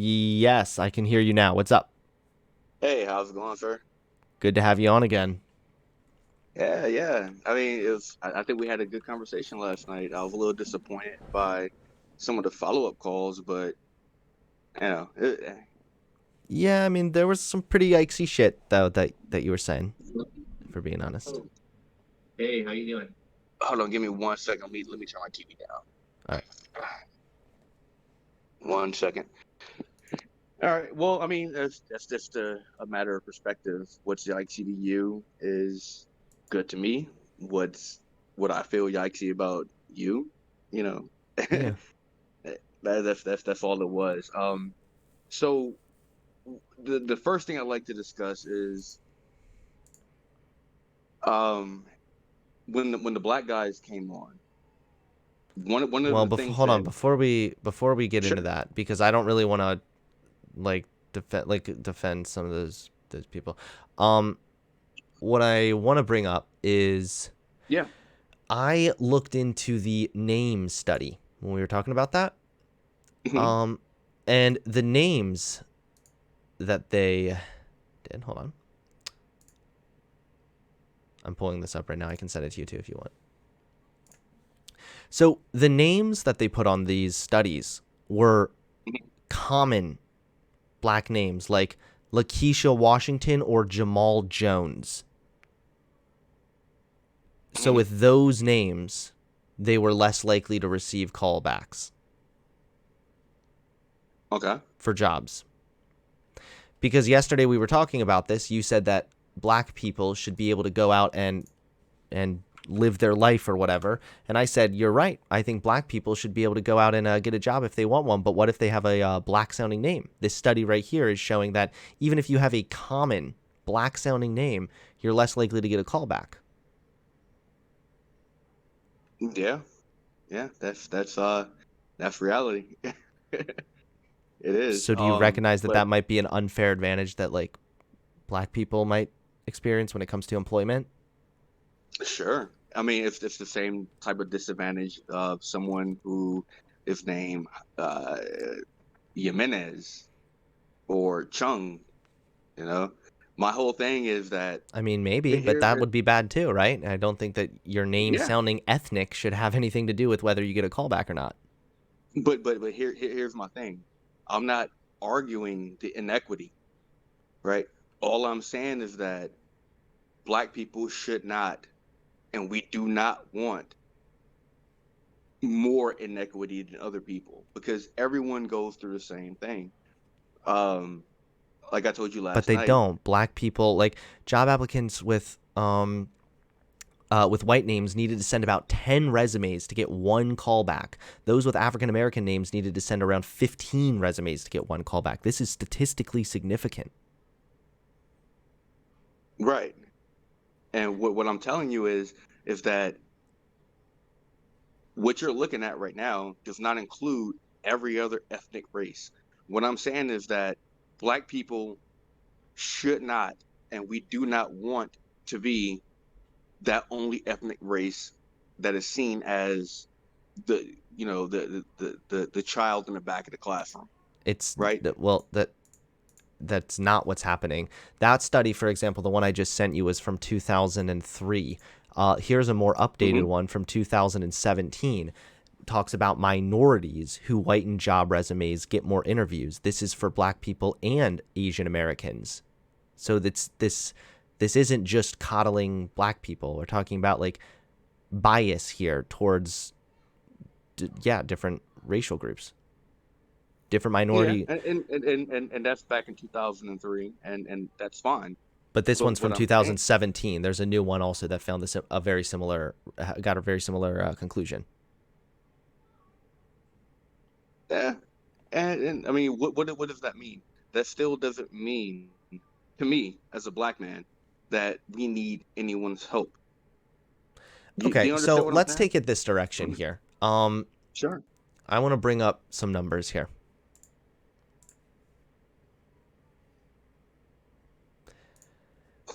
Yes, I can hear you now. What's up? Hey, how's it going, sir? Good to have you on again. Yeah, yeah. I mean, it was. I think we had a good conversation last night. I was a little disappointed by some of the follow-up calls, but you know, Yeah, I mean, there was some pretty yikesy shit though that you were saying, for being honest. Hey, how you doing? Hold on, give me 1 second. Let me turn my TV down. All right. 1 second. All right. Well, I mean, that's just a matter of perspective. What's yikesy to you is good to me. What I feel yikesy about you, you know. Yeah. That's all it was. So the first thing I'd like to discuss is um when the black guys came on. One of Well, the things hold on that before we get into sure. that because I don't really want to like defend some of those people. Um, what I want to bring up is Yeah. I looked into the name study when we were talking about that. Hmm. Um, and the names that they did. Hold on. I'm pulling this up right now. I can send it to you too if you want. So the names that they put on these studies were common black names like Lakeisha Washington or Jamal Jones. So Hmm. with those names, they were less likely to receive callbacks Okay. for jobs. Because yesterday we were talking about this, you said that black people should be able to go out and live their life or whatever. And I said, you're right. I think black people should be able to go out and get a job if they want one. But what if they have a black sounding name? This study right here is showing that even if you have a common black sounding name, you're less likely to get a call back. Yeah. Yeah. That's reality. It is. So do you recognize that But that might be an unfair advantage that like black people might experience when it comes to employment? sure. I mean, it's the same type of disadvantage of someone who is named uh Jimenez or Chung, you know. My whole thing is that I mean, maybe, but here, that would be bad too, right? I don't think that your name yeah. sounding ethnic should have anything to do with whether you get a callback or not. But here's my thing. I'm not arguing the inequity, right? All I'm saying is that black people should not, and we do not want more inequity than other people because everyone goes through the same thing. Um, like I told you But last they night. don't. Black people, like job applicants with white names needed to send about 10 resumes to get one callback. Those with African American names needed to send around 15 resumes to get one callback. This is statistically significant. Right. And what I'm telling you is that what you're looking at right now does not include every other ethnic race. What I'm saying is that black people should not, and we do not want to be that only ethnic race that is seen as the child in the back of the classroom, It's right? well that's not what's happening. That study, for example, the one I just sent you was from 2003. Here's a more updated Hmm. one from 2017. Talks about minorities who whiten job resumes get more interviews. This is for black people and Asian Americans. So this isn't just coddling black people. We're talking about like bias here towards different racial groups, different Yeah, minority. and that's back in 2003, and that's fine. But this But one's what from I'm saying, 2017. There's a new one also that found this a very similar got a very similar conclusion. yeah, and I mean, what does that mean? That still doesn't mean to me as a black man that we need anyone's help. Do Okay, you so understand what I'm let's saying? take it this direction Mhm. here. Sure. I want to bring up some numbers here.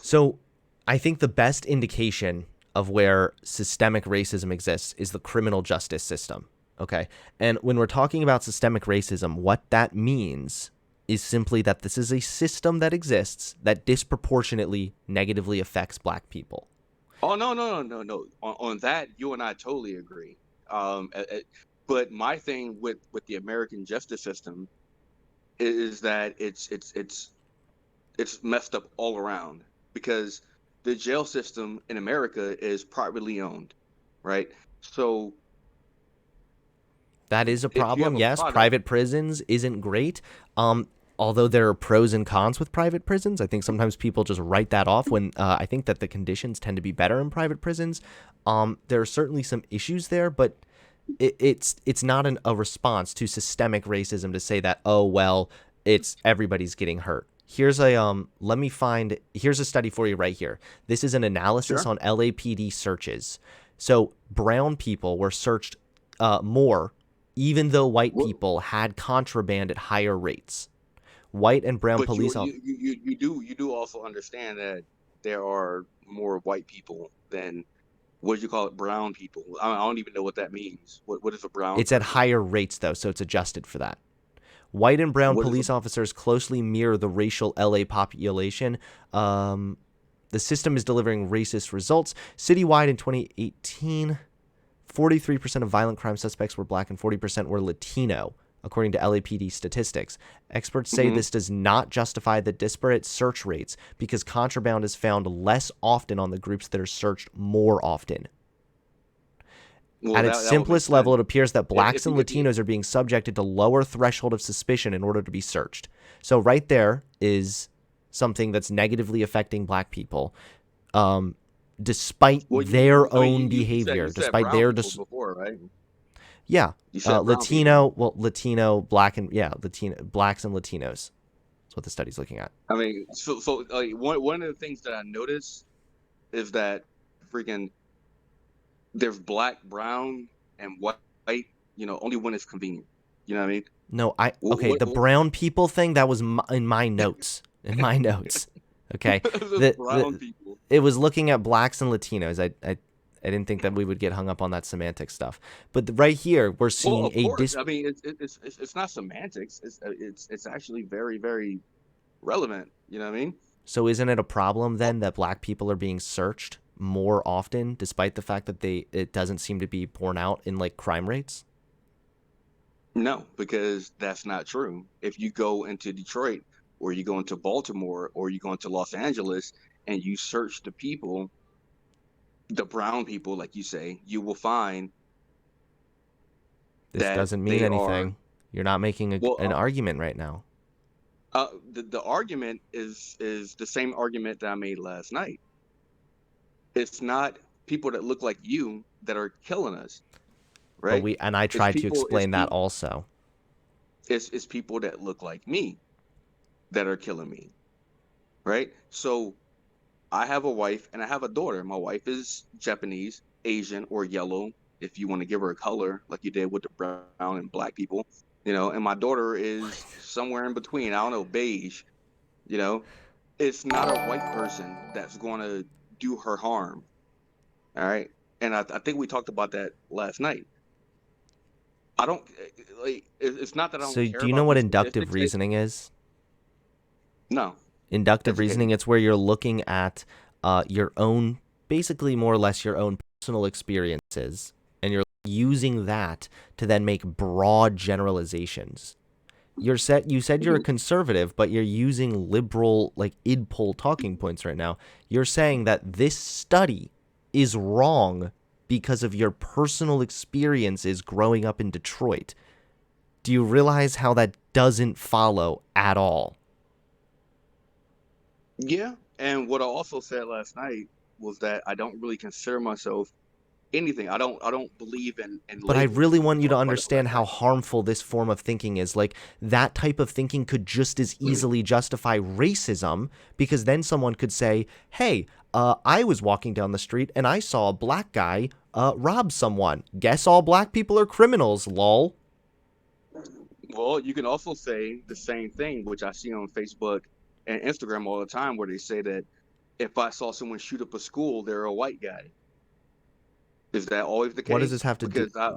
So I think the best indication of where systemic racism exists is the criminal justice system. Okay. And when we're talking about systemic racism, what that means is simply that this is a system that exists that disproportionately negatively affects black people. Oh, no, no, no, no, no. On that, you and I totally agree. But my thing with the American justice system is that it's messed up all around because the jail system in America is privately owned, right? So That is a if you have problem. a Yes, product, private prisons isn't great. Although there are pros and cons with private prisons, I think sometimes people just write that off when I think that the conditions tend to be better in private prisons. There are certainly some issues there, but it's not a response to systemic racism to say that, oh well, it's everybody's getting hurt. Here's here's a study for you right here. This is an analysis sure. on LAPD searches. So brown people were searched more, even though white Well, people had contraband at higher rates. White and brown but police you do also understand that there are more white people than what do you call it, brown people. I don't even know what that means. What is a brown it's at person? higher rates though, so it's adjusted for that. White and brown What is a police officers closely mirror the racial LA population. The system is delivering racist results. Citywide in 2018, 43% of violent crime suspects were black and 40% were Latino, according to LAPD statistics. Experts say Mhm. this does not justify the disparate search rates because contraband is found less often on the groups that are searched more often. Well, At its that would make simplest level, sense. it appears that blacks and If you Latinos are being subjected to lower threshold of suspicion in order to be searched. So right there is something that's negatively affecting black people, um, despite well their I mean own you behavior, said despite brown their people before, right? yeah, You said brown people. Latino, black and yeah, Latino, blacks and Latinos. That's what the study's looking at. I mean, one of the things that I noticed is that freaking there's black, brown, and white. Only when it's convenient. You know what I mean? No, okay, What, the brown people thing that was in my notes. In my notes. Okay. there's brown The people. it was looking at blacks and Latinos. I didn't think that we would get hung up on that semantic stuff. But right here we're Well, seeing of a course. I mean, it's not semantics. It's actually very very relevant. You know what I mean? so isn't it a problem then that black people are being searched more often despite the fact that it doesn't seem to be borne out in like crime rates? No, because that's not true. If you go into Detroit or you go into Baltimore or you go into Los Angeles and you search the people, the brown people, like you say, you will find This that doesn't mean they are anything. You're not making well. an argument right now. The argument is the same argument that I made last night. It's not people that look like you that are killing us, But right? I It's tried to people. It's explain that people. also. It's people that look like me that are killing me, right? So I have a wife and I have a daughter. My wife is Japanese, Asian, or yellow, if you want to give her a color, like you did with the brown and black people, and my daughter is somewhere in between. I don't know, beige, you know. It's not a white person that's going to do her harm. All right. And I think we talked about that last night. I don't like, it's not that I don't So care do you know about what these inductive statistics. reasoning is? No, Inductive educate reasoning, me. it's where you're looking at your own, basically more or less your own personal experiences, and you're using that to then make broad generalizations. You said you're a Mhm. conservative, but you're using liberal like id poll talking points right now. You're saying that this study is wrong because of your personal experiences growing up in Detroit. Do you realize how that doesn't follow at all? Yeah. And what I also said last night was that I don't really consider myself anything. I don't believe in But I really labels. We want you to talked about that understand last how night. harmful this form of thinking is. Like, that type of thinking could just as easily justify racism because then someone could say, hey, I was walking down the street and I saw a black guy rob someone. Guess all black people are criminals, lol. Well, you can also say the same thing, which I see on Facebook and Instagram all the time, where they say that if I saw someone shoot up a school, they're a white guy. Is that always the What does this case? have to do? Because I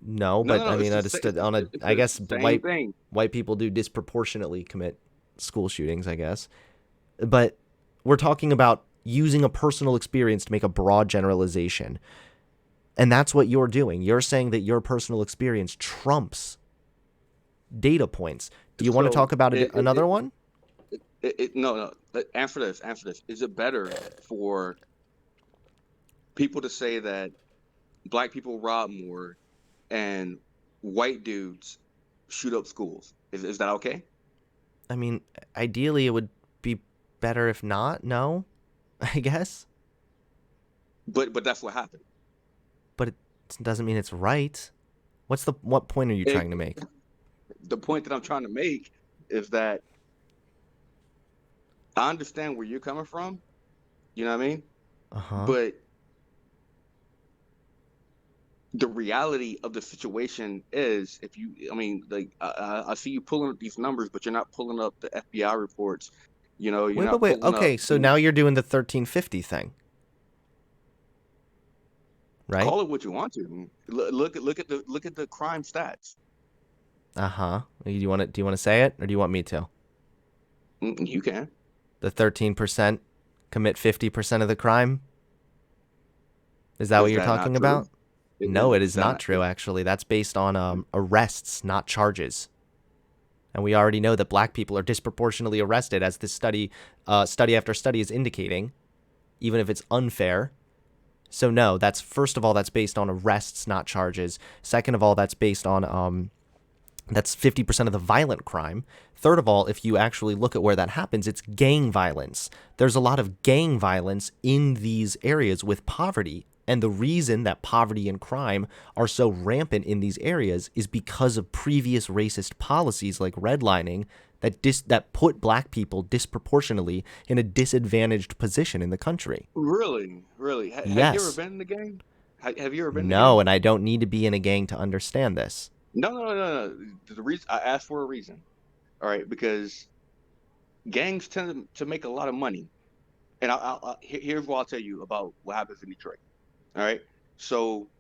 No, no, but no, I no. mean, I just It's on a, it's I the guess the same thing. white people do disproportionately commit school shootings, I guess. But we're talking about using a personal experience to make a broad generalization. And that's what you're doing. You're saying that your personal experience trumps data points. Do you want to So talk about another one? no, no. Answer this. Answer this. Is it better for people to say that black people rob more and white dudes shoot up schools? Is that okay? I mean, ideally, it would be better if not. No, I guess. But that's what happened. But it doesn't mean it's right. What point are you It, trying to make? the point that I'm trying to make is that I understand where you're coming from. You know what I mean? Uh huh. But the reality of the situation is, if you, I mean, like I see you pulling up these numbers, but you're not pulling up the FBI reports. You know, you're Wait, not wait. pulling up Okay, so the now you're doing the 1350 thing, right? call it what you want to. Look at the crime stats. Uh huh. Do you want to say it, or do you want me to? You can. The 13% commit 50% of the crime. Is that what Is you're that not talking true? about? No, it Is is that not not? true. Actually, that's based on arrests, not charges. And we already know that black people are disproportionately arrested, as this study after study is indicating, even if it's unfair. So no, that's first of all, that's based on arrests, not charges. Second of all, that's based on that's 50% of the violent crime. Third of all, if you actually look at where that happens, it's gang violence. There's a lot of gang violence in these areas with poverty. And the reason that poverty and crime are so rampant in these areas is because of previous racist policies like redlining that put black people disproportionately in a disadvantaged position in the country. Really, really. Have you ever Yes. been in the game? Have you ever been in the No, game? and I don't need to be in a gang to understand this. No, no, no, no, no. The reason I asked for a reason. All right, because gangs tend to make a lot of money, and here's what I'll tell you about what happens in Detroit. All right, so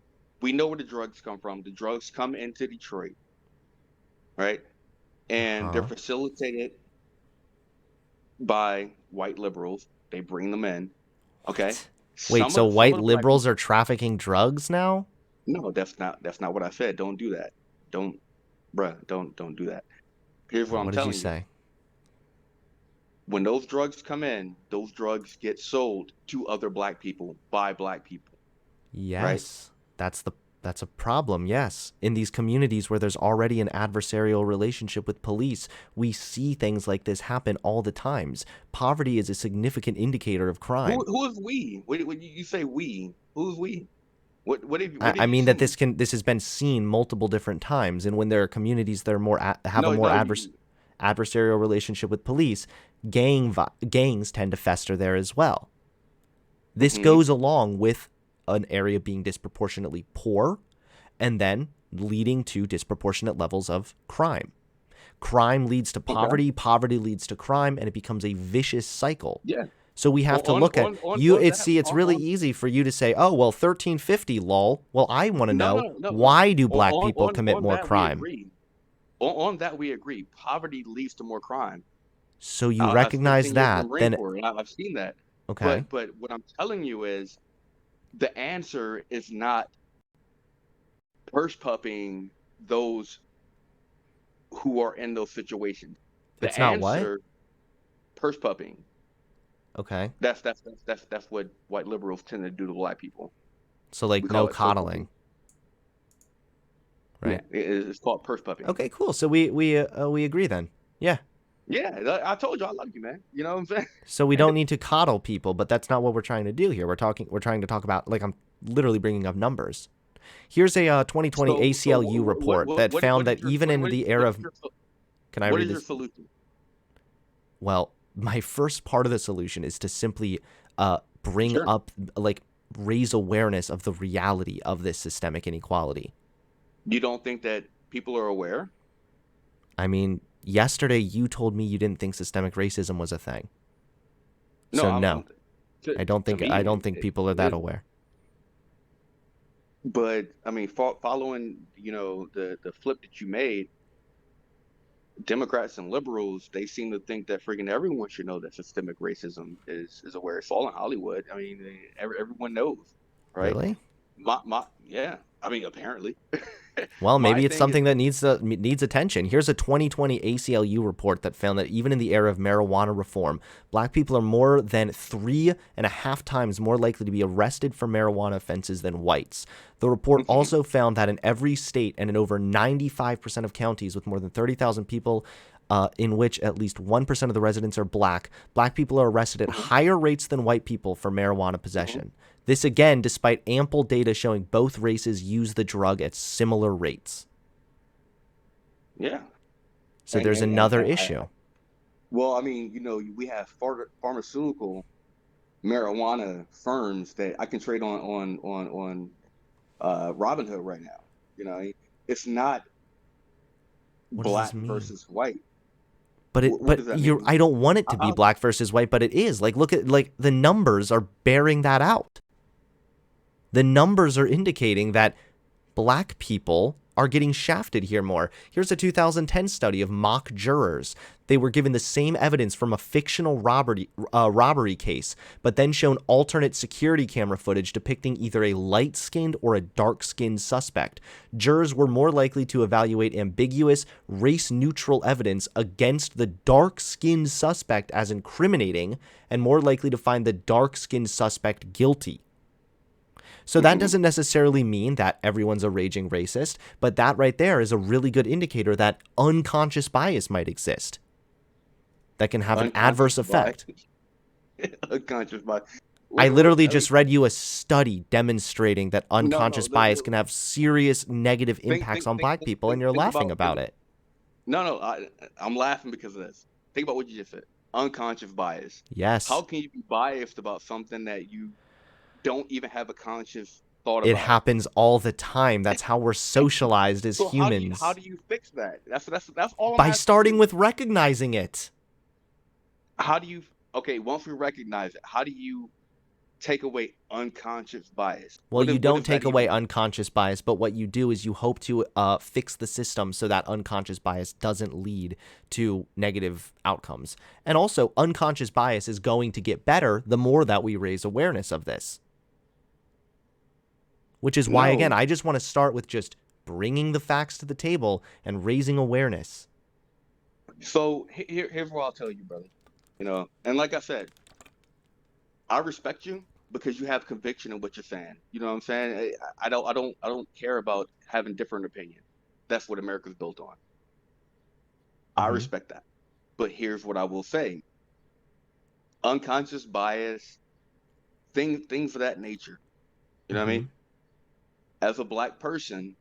we know where the drugs come from. The drugs come into Detroit, right, and they're Uh-huh. facilitated by white liberals. They bring them in. Okay, What? Wait, so some white of the black liberals people. are trafficking drugs now? No, that's not what I said. Don't do that. Don't, bruh. Don't do that. Here's what I'm What did you telling you. say? When those drugs come in, those drugs get sold to other black people by black people, right? Yes. That's a problem. Yes. In these communities where there's already an adversarial relationship with police, we see things like this happen all the times. Poverty is a significant indicator of crime. Who is we? When you say we, who's we? I, What have I you mean that seen? this has been seen multiple different times, and when there are communities that are have a No, more no, adversarial relationship with police, gangs tend to fester there as well. This hmm goes along with an area being disproportionately poor and then leading to disproportionate levels of crime. Crime leads to okay, poverty, poverty leads to crime, and it becomes a vicious cycle. yeah. So we have to look at you. On that It's really easy for you to say, "Oh, well, 1350, lol." Well, I want to no, know, no, no, no. why do black people commit On more that we crime? agree. On that we agree. Poverty leads to more crime. So you I spent recognize 10 years in the that, Marine then Corps, and I've seen that. okay. But what I'm telling you is the answer is not purse pupping those who are in those situations. The It's not what? answer, purse pupping. Okay. That's what white liberals tend to do to black people. So like We no call it purse pupping. coddling, Yeah, right? it's called purse pupping. Okay, cool. So we agree then. Yeah. Yeah, I told you I love you, man. You know what I'm saying? So we don't need to coddle people, but that's not what we're trying to do here. We're trying to talk about, like, I'm literally bringing up numbers. Here's a 2020 So ACLU report that found what is that your even in the era of, can I what read is your this? solution? Well, my first part of the solution is to simply bring Sure. up, like, raise awareness of the reality of this systemic inequality. You don't think that people are aware? I mean, yesterday you told me you didn't think systemic racism was a thing. No, So no, to I me don't think people are it that is. aware. But I mean, following the flip that you made, Democrats and liberals, they seem to think that freaking everyone should know that systemic racism is aware. It's all in Hollywood. I mean, everyone knows, right? Really? Yeah. I mean, apparently, Well, my maybe it's thing is, something that needs attention. Here's a 2020 ACLU report that found that even in the era of marijuana reform, black people are more than 3.5 times more likely to be arrested for marijuana offenses than whites. The report also found that in every state and in over 95% of counties with more than 30,000 people, in which at least 1% of the residents are black people are arrested at higher rates than white people for marijuana possession. This again, despite ample data showing both races use the drug at similar rates. yeah. So there's another And issue. well, I mean, we have pharmaceutical marijuana firms that I can trade on Robinhood right now. It's not What does this black mean? versus white. But What does that mean? I don't want it I, to be I, black versus white, but it is. Like look at like the numbers are bearing that out. The numbers are indicating that black people are getting shafted here more. Here's a 2010 study of mock jurors. They were given the same evidence from a fictional robbery case, but then shown alternate security camera footage depicting either a light-skinned or a dark-skinned suspect. Jurors were more likely to evaluate ambiguous, race-neutral evidence against the dark-skinned suspect as incriminating and more likely to find the dark-skinned suspect guilty. So that doesn't necessarily mean that everyone's a raging racist, but that right there is a really good indicator that unconscious bias might exist that can have an unconscious adverse bias. effect. Unconscious bias. I literally I mean, just read you a study demonstrating that no. unconscious bias can have serious negative Think, impacts think, on think, black think, people, and think, you're think laughing about. about it. No. I'm laughing because of this. Think about what you just said. Unconscious bias. How Yes, can you be biased about something that you don't even have a conscious thought it about? happens all the time. That's how we're socialized as So how humans, do you fix that? That's all I'm by asking starting you. with recognizing it. How do you Okay, once we recognize it, how do you take away unconscious bias? Well, you What don't does that take away even mean? unconscious bias, but what you do is you hope to fix the system so that unconscious bias doesn't lead to negative outcomes. And also, unconscious bias is going to get better the more that we raise awareness of this. Which is why, again, No. I just want to start with just bringing the facts to the table and raising awareness. So here's what I'll tell you, brother. And like I said, I respect you because you have conviction in what you're saying. You know what I'm saying? I don't care about having different opinion. That's what America's built on. I Hmm. respect that. But here's what I will say. Unconscious bias, things of that nature. You know what I Hmm. mean? As a black person,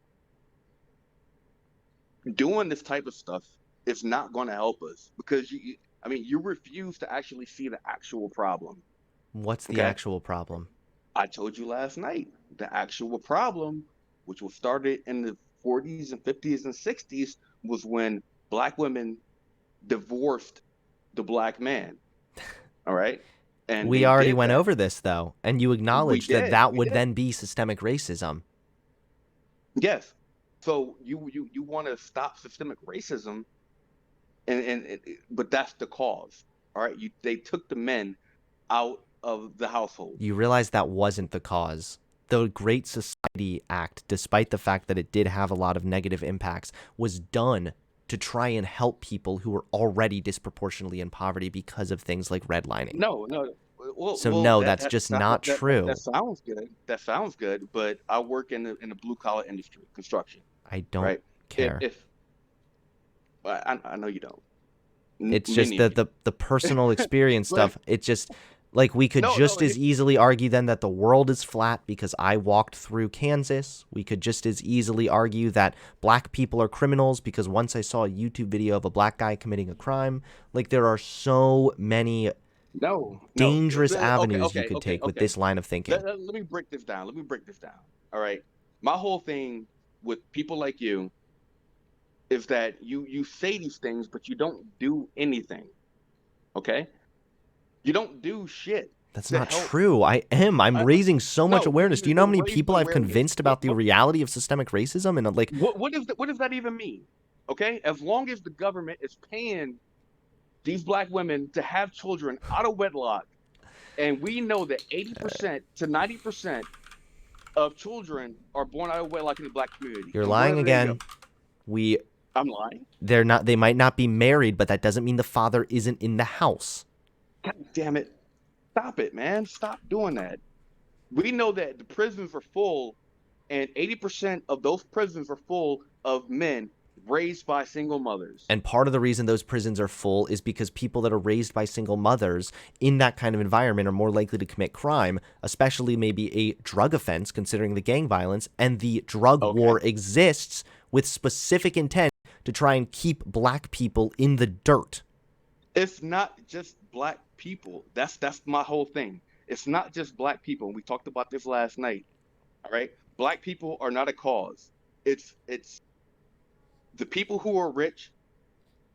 doing this type of stuff is not going to help us because you refuse to actually see the actual problem. What's the Okay? actual problem? I told you last night the actual problem, which was started in the 40s and 50s and 60s, was when black women divorced the black man. All right. And We they already did went that. over this, though, and you We acknowledged that did. that We would did. then be systemic racism. Yes. So you want to stop systemic racism, but that's the cause. All right. They took the men out of the household. You realize that wasn't the cause. The Great Society Act, despite the fact that it did have a lot of negative impacts, was done to try and help people who were already disproportionately in poverty because of things like redlining. No. So Well, no, that's just not that true. sounds good. That sounds good. But I work in the blue collar industry, construction, I don't right? care. If I know you don't, It's just many of that you. the personal experience But stuff. It's just like we could no. just as easily argue then that the world is flat because I walked through Kansas. We could just as easily argue that black people are criminals because once I saw a YouTube video of a black guy committing a crime. Like there are so many No. dangerous Okay, avenues you okay, could okay, take with okay. this line of thinking. Let me break this down. Let me break this down. All right. My whole thing with people like you is that you say these things, but you don't do anything. Okay? You don't do shit That's to not help. true. I'm I, raising so much no, awareness. Do you know how you're many raising people I've awareness. convinced about the reality of systemic racism and like What does that even mean? Okay, as long as the government is paying these black women to have children out of wedlock, and we know that 80% to 90% of children are born out of wedlock in the black community. You're And where lying do they go? again. We I'm lying. they're not they might not be married, but that doesn't mean the father isn't in the house. God damn it. Stop it, man. Stop doing that. We know that the prisons are full, and 80% of those prisons are full of men raised by single mothers. And part of the reason those prisons are full is because people that are raised by single mothers in that kind of environment are more likely to commit crime, especially maybe a drug offense, considering the gang violence. And the drug war exists with specific intent to try and keep black people in the dirt. It's not just black people. That's my whole thing. It's not just black people. We talked about this last night. All right. Black people are not a cause. It's the people who are rich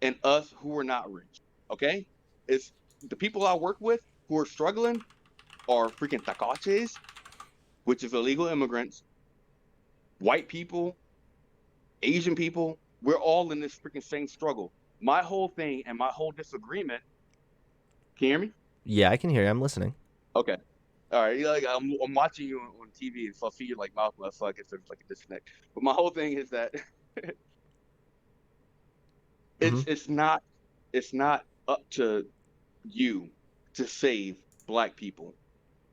and us who are not rich. Okay? It's the people I work with who are struggling are freaking tacaches, which is illegal immigrants, white people, Asian people. We're all in this freaking same struggle. My whole thing and my whole disagreement. Can you hear me? Yeah, I can hear you. I'm listening. Okay. All right. Like I'm watching you on TV, so I see your like mouth. So I guess there's like a disconnect. But my whole thing is that it's not up to you to save black people.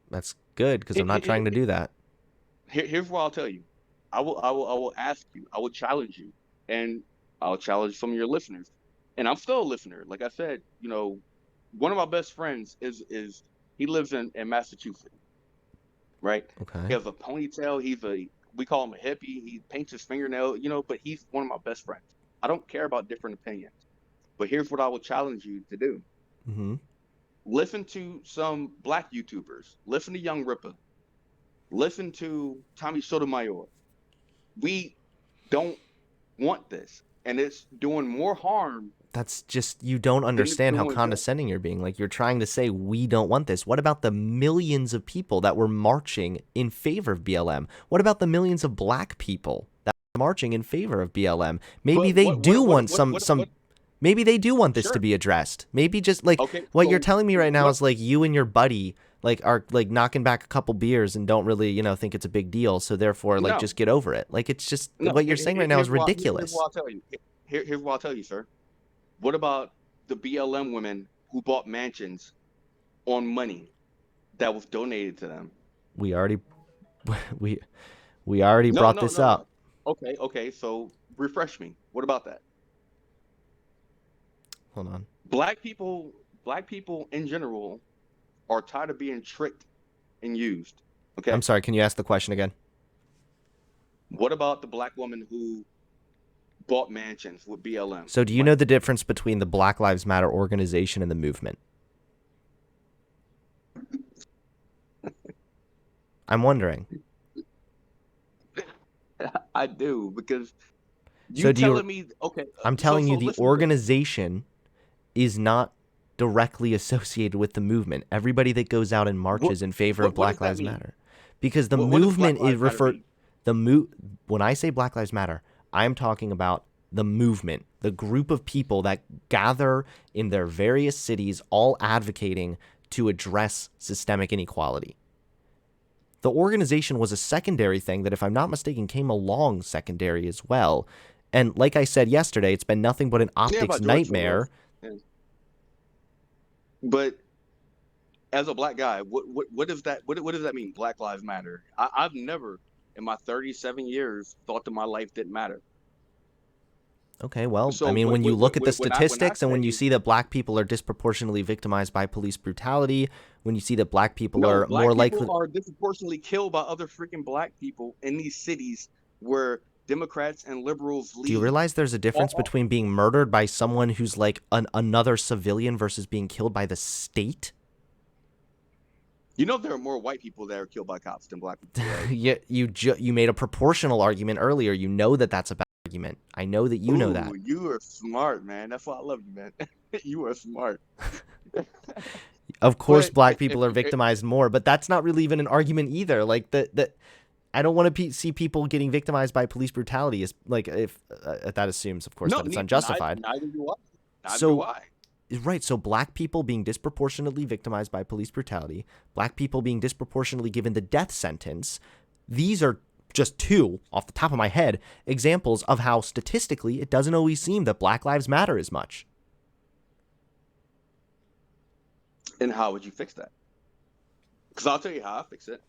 That's good because I'm not trying to do that. Here's what I'll tell you. I will ask you. I will challenge you, and I'll challenge some of your listeners. And I'm still a listener. Like I said, one of my best friends is he lives in Massachusetts, right? Okay. He has a ponytail. We call him a hippie. He paints his fingernail, but he's one of my best friends. I don't care about different opinions, but here's what I will challenge you to do. Mm-hmm. Listen to some black YouTubers. Listen to Young Ripper. Listen to Tommy Sotomayor. We don't want this, and it's doing more harm. That's just, you don't understand how condescending you're being. Like, you're trying to say we don't want this. What about the millions of people that were marching in favor of BLM? What about the millions of black people that were marching in favor of BLM? Maybe they do want maybe they do want this to be addressed. Maybe just like what you're telling me right now is like you and your buddy like are like knocking back a couple beers and don't really, think it's a big deal. So therefore, like, just get over it. Like, it's just what you're saying right now is ridiculous. Here's what I'll tell you. Here's what I'll tell you, sir. What about the BLM women who bought mansions on money that was donated to them? We already brought this up. Okay. So refresh me. What about that? Hold on. Black people in general are tired of being tricked and used. Okay. I'm sorry. Can you ask the question again? What about the black woman who bought mansions with BLM? So do you know the difference between the Black Lives Matter organization and the movement? I'm wondering. I do, because I'm telling you the organization is not directly associated with the movement. Everybody that goes out and marches in favor of Black Lives Matter. Because the movement is referred when I say Black Lives Matter, I'm talking about the movement, the group of people that gather in their various cities, all advocating to address systemic inequality. The organization was a secondary thing that, if I'm not mistaken, came along secondary as well. And like I said yesterday, it's been nothing but an optics nightmare. Yeah. But as a black guy, what does that mean? Black Lives Matter. I've never in my 37 years thought that my life didn't matter. Okay, well, so when you look at the statistics and when you see that black people are disproportionately victimized by police brutality, when you see that black people are more likely are disproportionately killed by other freaking black people in these cities where Democrats and liberals lead. Do you realize there's a difference between being murdered by someone who's like another civilian versus being killed by the state? There are more white people that are killed by cops than black people. Right? Yeah, you made a proportional argument earlier. You know that's a bad argument. I know that you know that. You are smart, man. That's why I love you, man. You are smart. Of course, black people are victimized more, but that's not really even an argument either. Like I don't want to see people getting victimized by police brutality. Is like if that assumes, of course, No, that it's unjustified. neither do I. Neither do So I. right, so black people being disproportionately victimized by police brutality, black people being disproportionately given the death sentence. These are just two, off the top of my head, examples of how statistically it doesn't always seem that Black Lives Matter as much. And how would you fix that? Because I'll tell you how I fix it.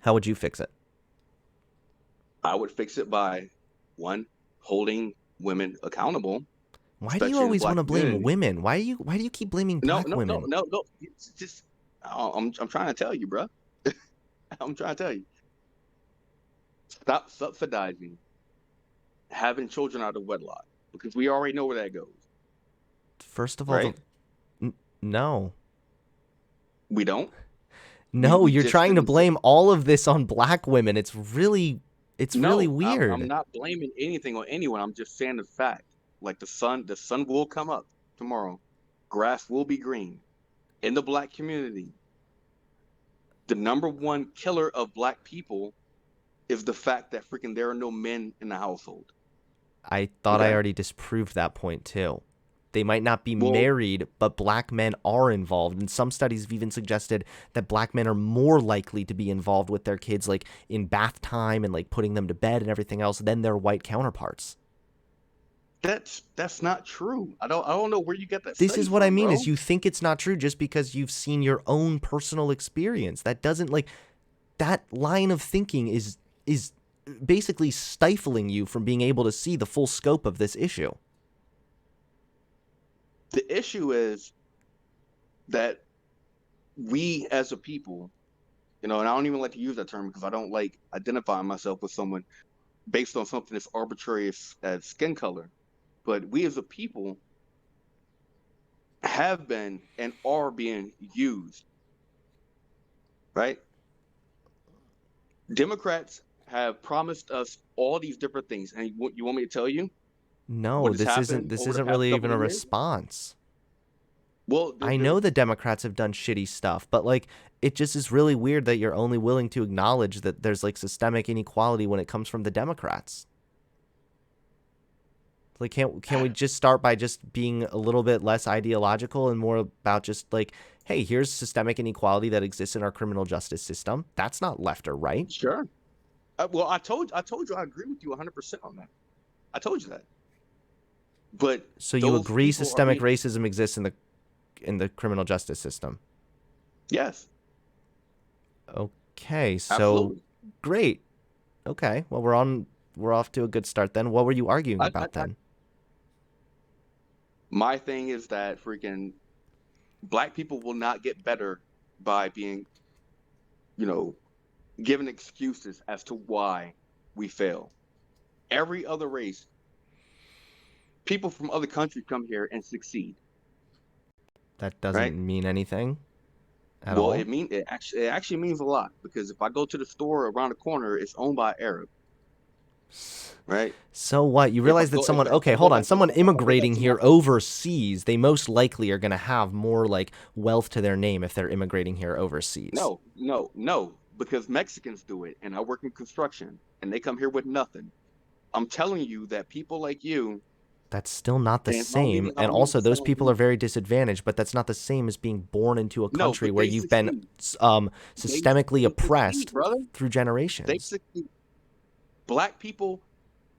How would you fix it? I would fix it by, one, holding women accountable, Why do you especially in the always want black to blame community. women? Why do you keep blaming No, black no, no, women? no, no. It's just, I'm trying to tell you, bro. I'm trying to tell you. Stop subsidizing having children out of wedlock, because we already know where that goes, First of all, right? no. We don't. No, We you're just trying to didn't say. blame all of this on black women. It's really No, I'm weird. not blaming anything on anyone. I'm just saying the fact. Like the sun will come up tomorrow. Grass will be green. In the black community, the number one killer of black people is the fact that freaking there are no men in the household. I thought I Okay. already disproved that point too. They might not be Well, married, but black men are involved. And some studies have even suggested that black men are more likely to be involved with their kids, like in bath time and like putting them to bed and everything else, than their white counterparts. that's not true. I don't know where you get that This study is what I from, mean bro. is you think it's not true just because you've seen your own personal experience. That doesn't like that line of thinking is basically stifling you from being able to see the full scope of this issue. The issue is that we as a people, and I don't even like to use that term because I don't like identifying myself with someone based on something as arbitrary as skin color. But we as a people have been and are being used, right? Democrats have promised us all these different things. And you want me to tell you No, what has this isn't happened this over the isn't past really couple even a of years? response. Well, I know the Democrats have done shitty stuff, but like it just is really weird that you're only willing to acknowledge that there's like systemic inequality when it comes from the Democrats. Like can we just start by just being a little bit less ideological and more about just like, hey, here's systemic inequality that exists in our criminal justice system. That's not left or right. sure. Well, I told you I agree with you 100% on that. I told you that. But So you those agree people are systemic being, racism exists in the criminal justice system. yes, Okay, so absolutely. great. Okay, well we're off to a good start then. What were you arguing about I, then? my thing is that freaking black people will not get better by being, you know, given excuses as to why we fail. Every other race, people from other countries come here and succeed, That right? doesn't mean anything at Well, all. it actually means a lot, because if I go to the store around the corner, it's owned by Arab, right? So what? You If I realize that go if someone, I, if okay, I go hold on, back to someone if I go back immigrating to my here overseas, they most likely are going to have more like wealth to their name if they're immigrating here overseas. no, because Mexicans do it, and I work in construction, and they come here with nothing. I'm telling you that people like you, That's still not the and same. I And don't mean also, to those sound people are rude. very disadvantaged, but that's not the same as being born into a No, country but where they you've been succeed. They systemically they succeed, oppressed brother. through They generations. succeed. Black people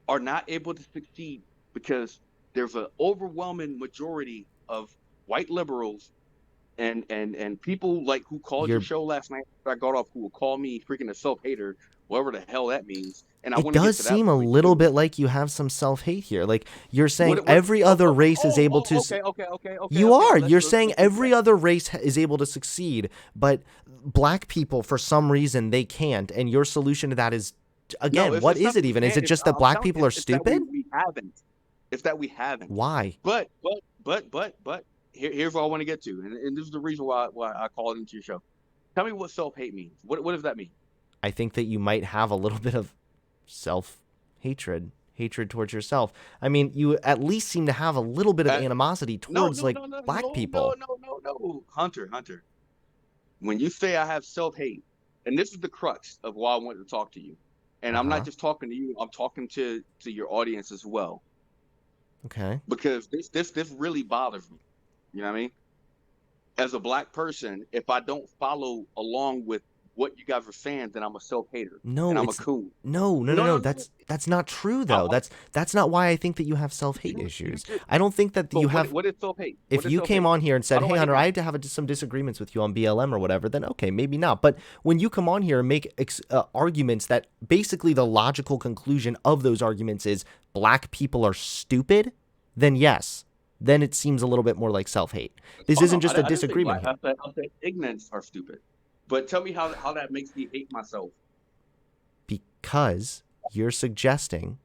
are not able to succeed because there's an overwhelming majority of white liberals and people like who called your You're show last night. I got off, who will call me freaking a self hater, whatever the hell that means. And I It want to get does to that seem a point little too. bit like you have some self-hate here. Like you're saying What? every Oh, other oh, race is oh, able oh, to okay, okay, okay, okay, You okay. are. Let's You're let's saying let's do every that. other race is able to succeed, but black people, for some reason, they can't. And your solution to that is, No, again, it's what it's is not it that we even? Is can't. it just that I'm black telling you, people are it's that we stupid? we haven't. It's that we haven't. Why? But here's what I want to get to, and this is the reason why I called into your show. Tell me what self hate means. What does that mean? I think that you might have a little bit of self hatred towards yourself. I mean, you at least seem to have a little bit of Uh, animosity no, towards no, like no, no, black no, no, people. no, no, no. Hunter. When you say I have self hate, and this is the crux of why I wanted to talk to you. And I'm not Uh-huh. just talking to you, I'm talking to your audience as well. Okay. Because this really bothers me. You know what I mean? As a black person, if I don't follow along with what you guys are saying, then I'm a self-hater and No, I'm a it's coon. no, no, no, No, no. no, no. That's not true I, though. I'm, That's not why I think that you have self-hate you issues. just. I don't think that But you have. what is self-hate? What If is you came self-hate? on here and Why said, do "Hey I hate Hunter, I myself? had to have some disagreements with you on BLM or whatever," then okay, maybe not. But when you come on here and make arguments that basically the logical conclusion of those arguments is black people are stupid, then yes, then it seems a little bit more like self-hate. This Oh isn't no, just a I didn't say disagreement black. here. I said ignorance are stupid. But tell me how that makes me hate myself. Because you're suggesting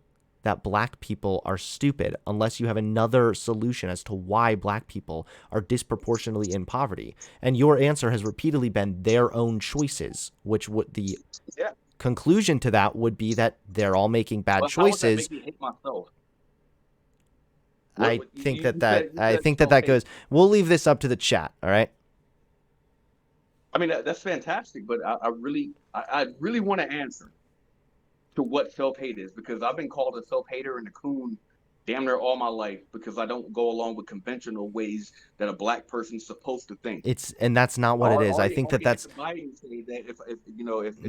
that black people are stupid unless you have another solution as to why black people are disproportionately in poverty. And your answer has repeatedly been their own choices, which would the Yeah. conclusion to that would be that they're all making bad But how would that choices. make me hate myself? I What think you I said think that that self-hate. goes. We'll leave this up to the chat. All right. I mean that's fantastic, but I really want to answer to what self-hate is because I've been called a self-hater and a coon damn near all my life because I don't go along with conventional ways that a black person's supposed to think. It's and that's not I what it is. I think that already had that's to Biden say that if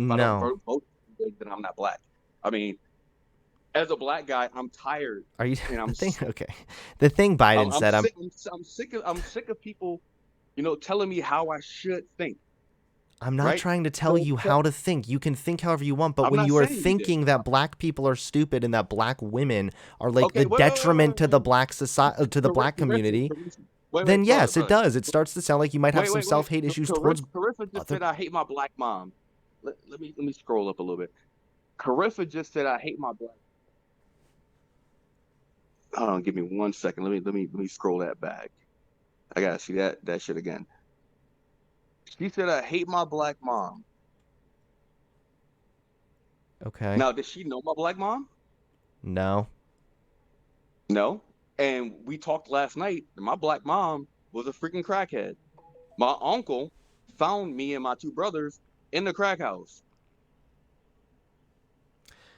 I don't no. vote then I'm not black. I mean, as a black guy, I'm tired Are you and the thing? Okay, the thing I'm, Biden I'm said. sick I'm sick of people, telling me how I should think, I'm not right? trying to tell So, you so how to think. You can think however you want, but I'm when not you are saying you did. thinking that black people are stupid and that black women are like the Okay, detriment to the wait. black society, to the black community, then yes, it Brother. does. It starts to sound like you might have some Wait. self-hate issues towards Carissa just other. said I hate my black mom. Let me scroll up a little bit. Carissa just said I hate my black. Hold on, give me 1 second. Let me scroll that back. I gotta see that shit again. She said I hate my black mom. Okay. Now, does she know my black mom? No. No. And we talked last night. My black mom was a freaking crackhead. My uncle found me and my two brothers in the crack house.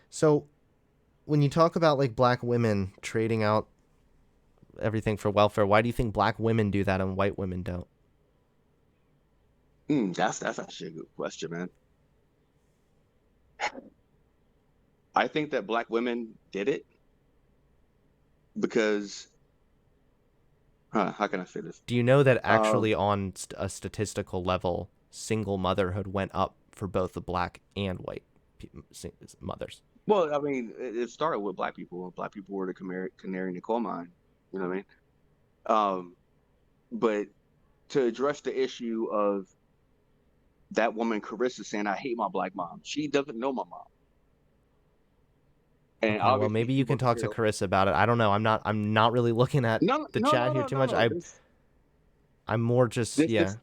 So when you talk about like black women trading out everything for welfare, why do you think black women do that and white women don't? That's actually a good question, man. I think that black women did it because, how can I say this? Do you know that Um, actually on a statistical level, single motherhood went up for both the black and white mothers? well, I mean, it started with black people. Black people were the canary in the coal mine. You know what I mean? Um, but to address the issue of that woman, Carissa, saying, I hate my black mom, she doesn't know my mom. And Okay, well obviously maybe she you can wasn't talk here. to Carissa about it. I don't know. I'm not really looking at the chat here too much. No. I'm more just This, yeah.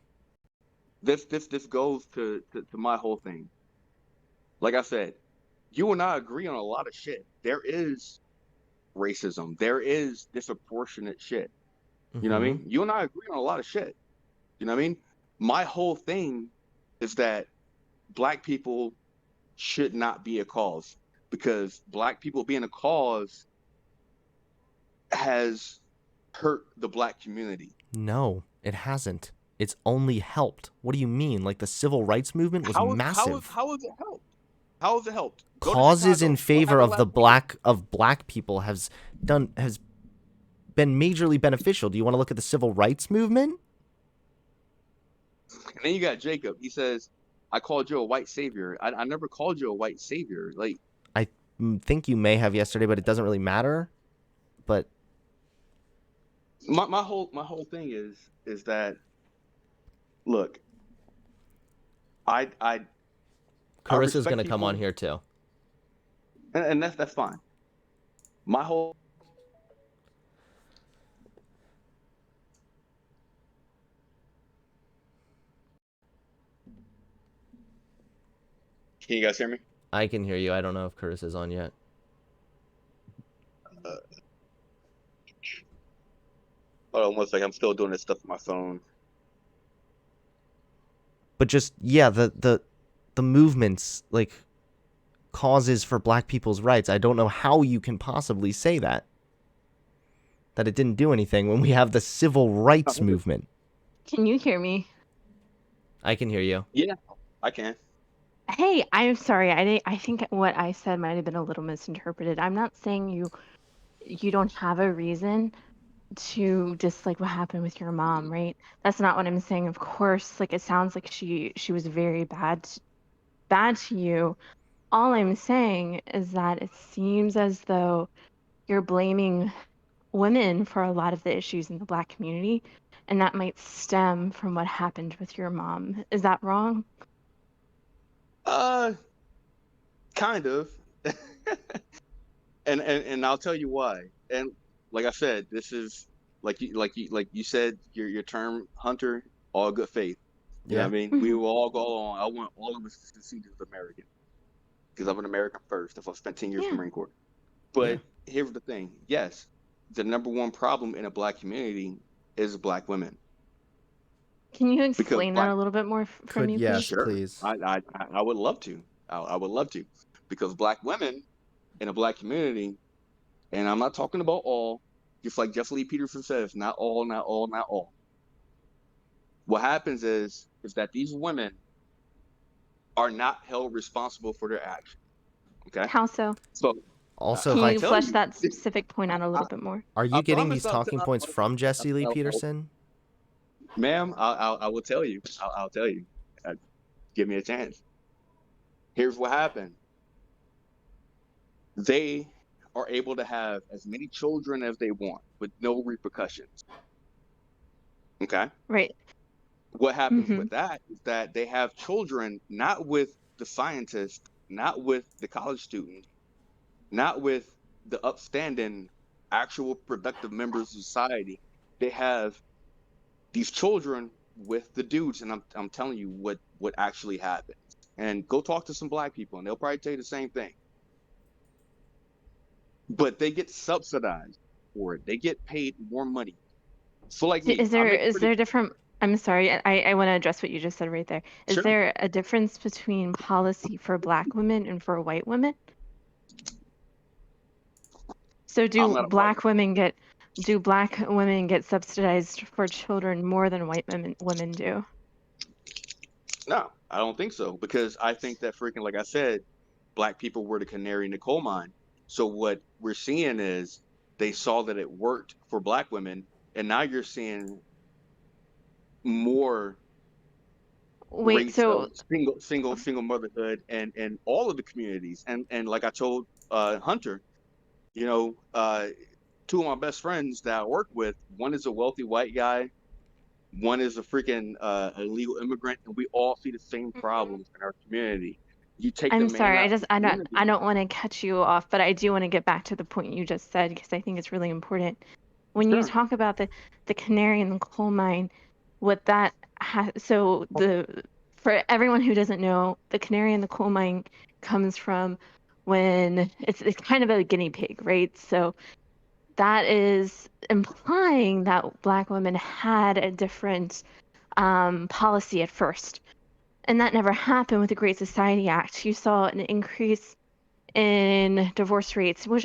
this, this goes to my whole thing. Like I said, you and I agree on a lot of shit. There is racism. There is disproportionate shit. You know what I Mhm. mean? You and I agree on a lot of shit. You know what I mean? My whole thing is that black people should not be a cause because black people being a cause has hurt the black community. No, it hasn't. It's only helped. What do you mean? Like the civil rights movement was massive. How has it helped? How has it helped? Go to Causes in Chicago. What favor happened of the last weekend? black people has been majorly beneficial. Do you want to look at the civil rights movement? And then you got Jacob. He says, "I called you a white savior. I never called you a white savior. Like I think you may have yesterday, but it doesn't really matter. But my whole thing is that look, I I I Carissa's respect gonna come on people, here too. and that's fine. My whole Can you guys hear me? I can hear you. I don't know if Carissa's on yet. Uh, Hold on 1 second. I'm still doing this stuff on my phone. But just yeah, the movements like causes for black people's rights. I don't know how you can possibly say that it didn't do anything when we have the civil rights movement. Can you hear me? I can hear you. Yeah, I can. Hey, I'm sorry. I think what I said might have been a little misinterpreted. I'm not saying you don't have a reason to dislike what happened with your mom, right? That's not what I'm saying. Of course, like it sounds like she was very bad to you. All I'm saying is that it seems as though you're blaming women for a lot of the issues in the Black community, and that might stem from what happened with your mom. Is that wrong? Kind of. And I'll tell you why. And like I said, this is like you said, your term hunter, all good faith. You know what I mean? We will all go on. I want all of us to succeed as American because I'm an American first. If I spent 10 years in the Marine Corps. But here's the thing. Yes, the number one problem in a black community is black women. Can you explain that a little bit more for me, yes, please? Sure. please. I would love to. I would love to. Because black women in a black community, and I'm not talking about all, just like Jeff Lee Peterson says, not all, not all, not all. What happens is that these women are not held responsible for their actions. Okay? How so? So Also, can like, you flesh that specific point out a little bit more? Are you getting these talking points from Jesse Lee Peterson? Ma'am, I will tell you. I'll tell you. Give me a chance. Here's what happened. They are able to have as many children as they want with no repercussions. Okay? Right. What happens with that is that they have children not with the scientists, not with the college student, not with the upstanding, actual productive members of society. They have these children with the dudes, and I'm telling you what actually happens. And go talk to some black people, and they'll probably tell you the same thing. But they get subsidized for it. They get paid more money. So like me, is there different? I'm sorry, I want to address what you just said right there. Is there a difference between policy for black women and for white women? So do black women get subsidized for children more than white women do? No, I don't think so, because I think that freaking, like I said, black people were the canary in the coal mine. So what we're seeing is they saw that it worked for black women, and now you're seeing more rates of single motherhood and all of the communities. And like I told Hunter, you know, two of my best friends that I work with, one is a wealthy white guy, one is a freaking illegal immigrant, and we all see the same problems in our community. You take I'm sorry, I don't want to cut you off, but I do want to get back to the point you just said because I think it's really important. When you talk about the canary in the coal mine, what that for everyone who doesn't know, the canary in the coal mine comes from when it's kind of a guinea pig, right? So that is implying that black women had a different policy at first. And that never happened with the Great Society Act. You saw an increase in divorce rates, which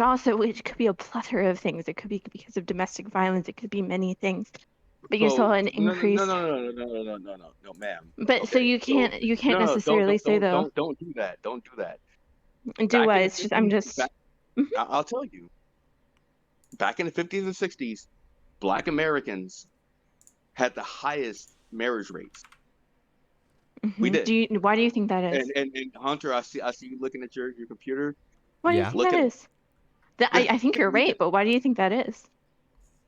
could be a plethora of things. It could be because of domestic violence. It could be many things. But you saw an increase. No, ma'am. But okay, so you can't necessarily say though. Don't do that. Don't do that. Do what? It's just I'll tell you. Back in the 50s and 60s, black Americans had the highest marriage rates. We did. Why do you think that is? And Hunter, I see you looking at your computer. Why do you think that is? I think you're right, but why do you think that is?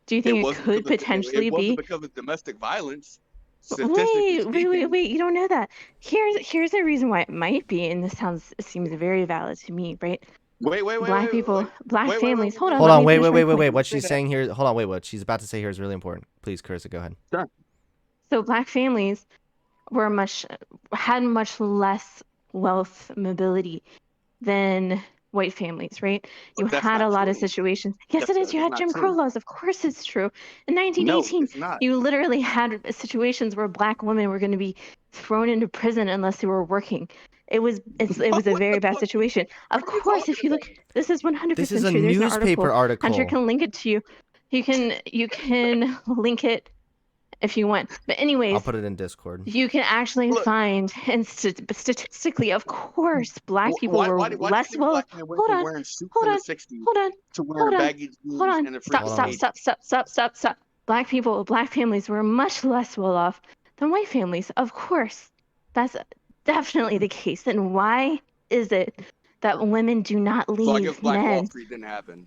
Do you think it could potentially be because of domestic violence? Wait! You don't know that. Here's a reason why it might be, and this seems very valid to me, right? Wait. Black people, black families. Hold on. Hold on. Wait. What she's saying here. Hold on. Wait. What she's about to say here is really important. Please, Carissa, go ahead. Sure. So black families had much less wealth mobility than white families, right? You But that's had a not lot of true. situations. Yes, it is. You That's had not Jim Crow true. laws. Of course it's true. In No, 1918, it's not. you literally had situations where black women were going to be thrown into prison unless they were working. It was a What very the bad fuck? situation. Of What are you course, if talking you about? look, this is This is 100% a true. There's an newspaper article. Hunter article. can link it to you. You can link it if you want. But I'll anyways, put it in Discord. you can actually Look, find, and statistically, of course, black people were why do you less think well. black men went Hold from on, wearing suits hold in the on, 60s hold on, to hold wearing on, baggy hold jeans on. in the Stop, freaking Hold stop, on. eighties? stop, stop, stop, stop, stop. Black people, black families were much less well off than white families. Of course, that's definitely the case. And why is it that women do not So I guess leave Black Wall men? Street didn't happen.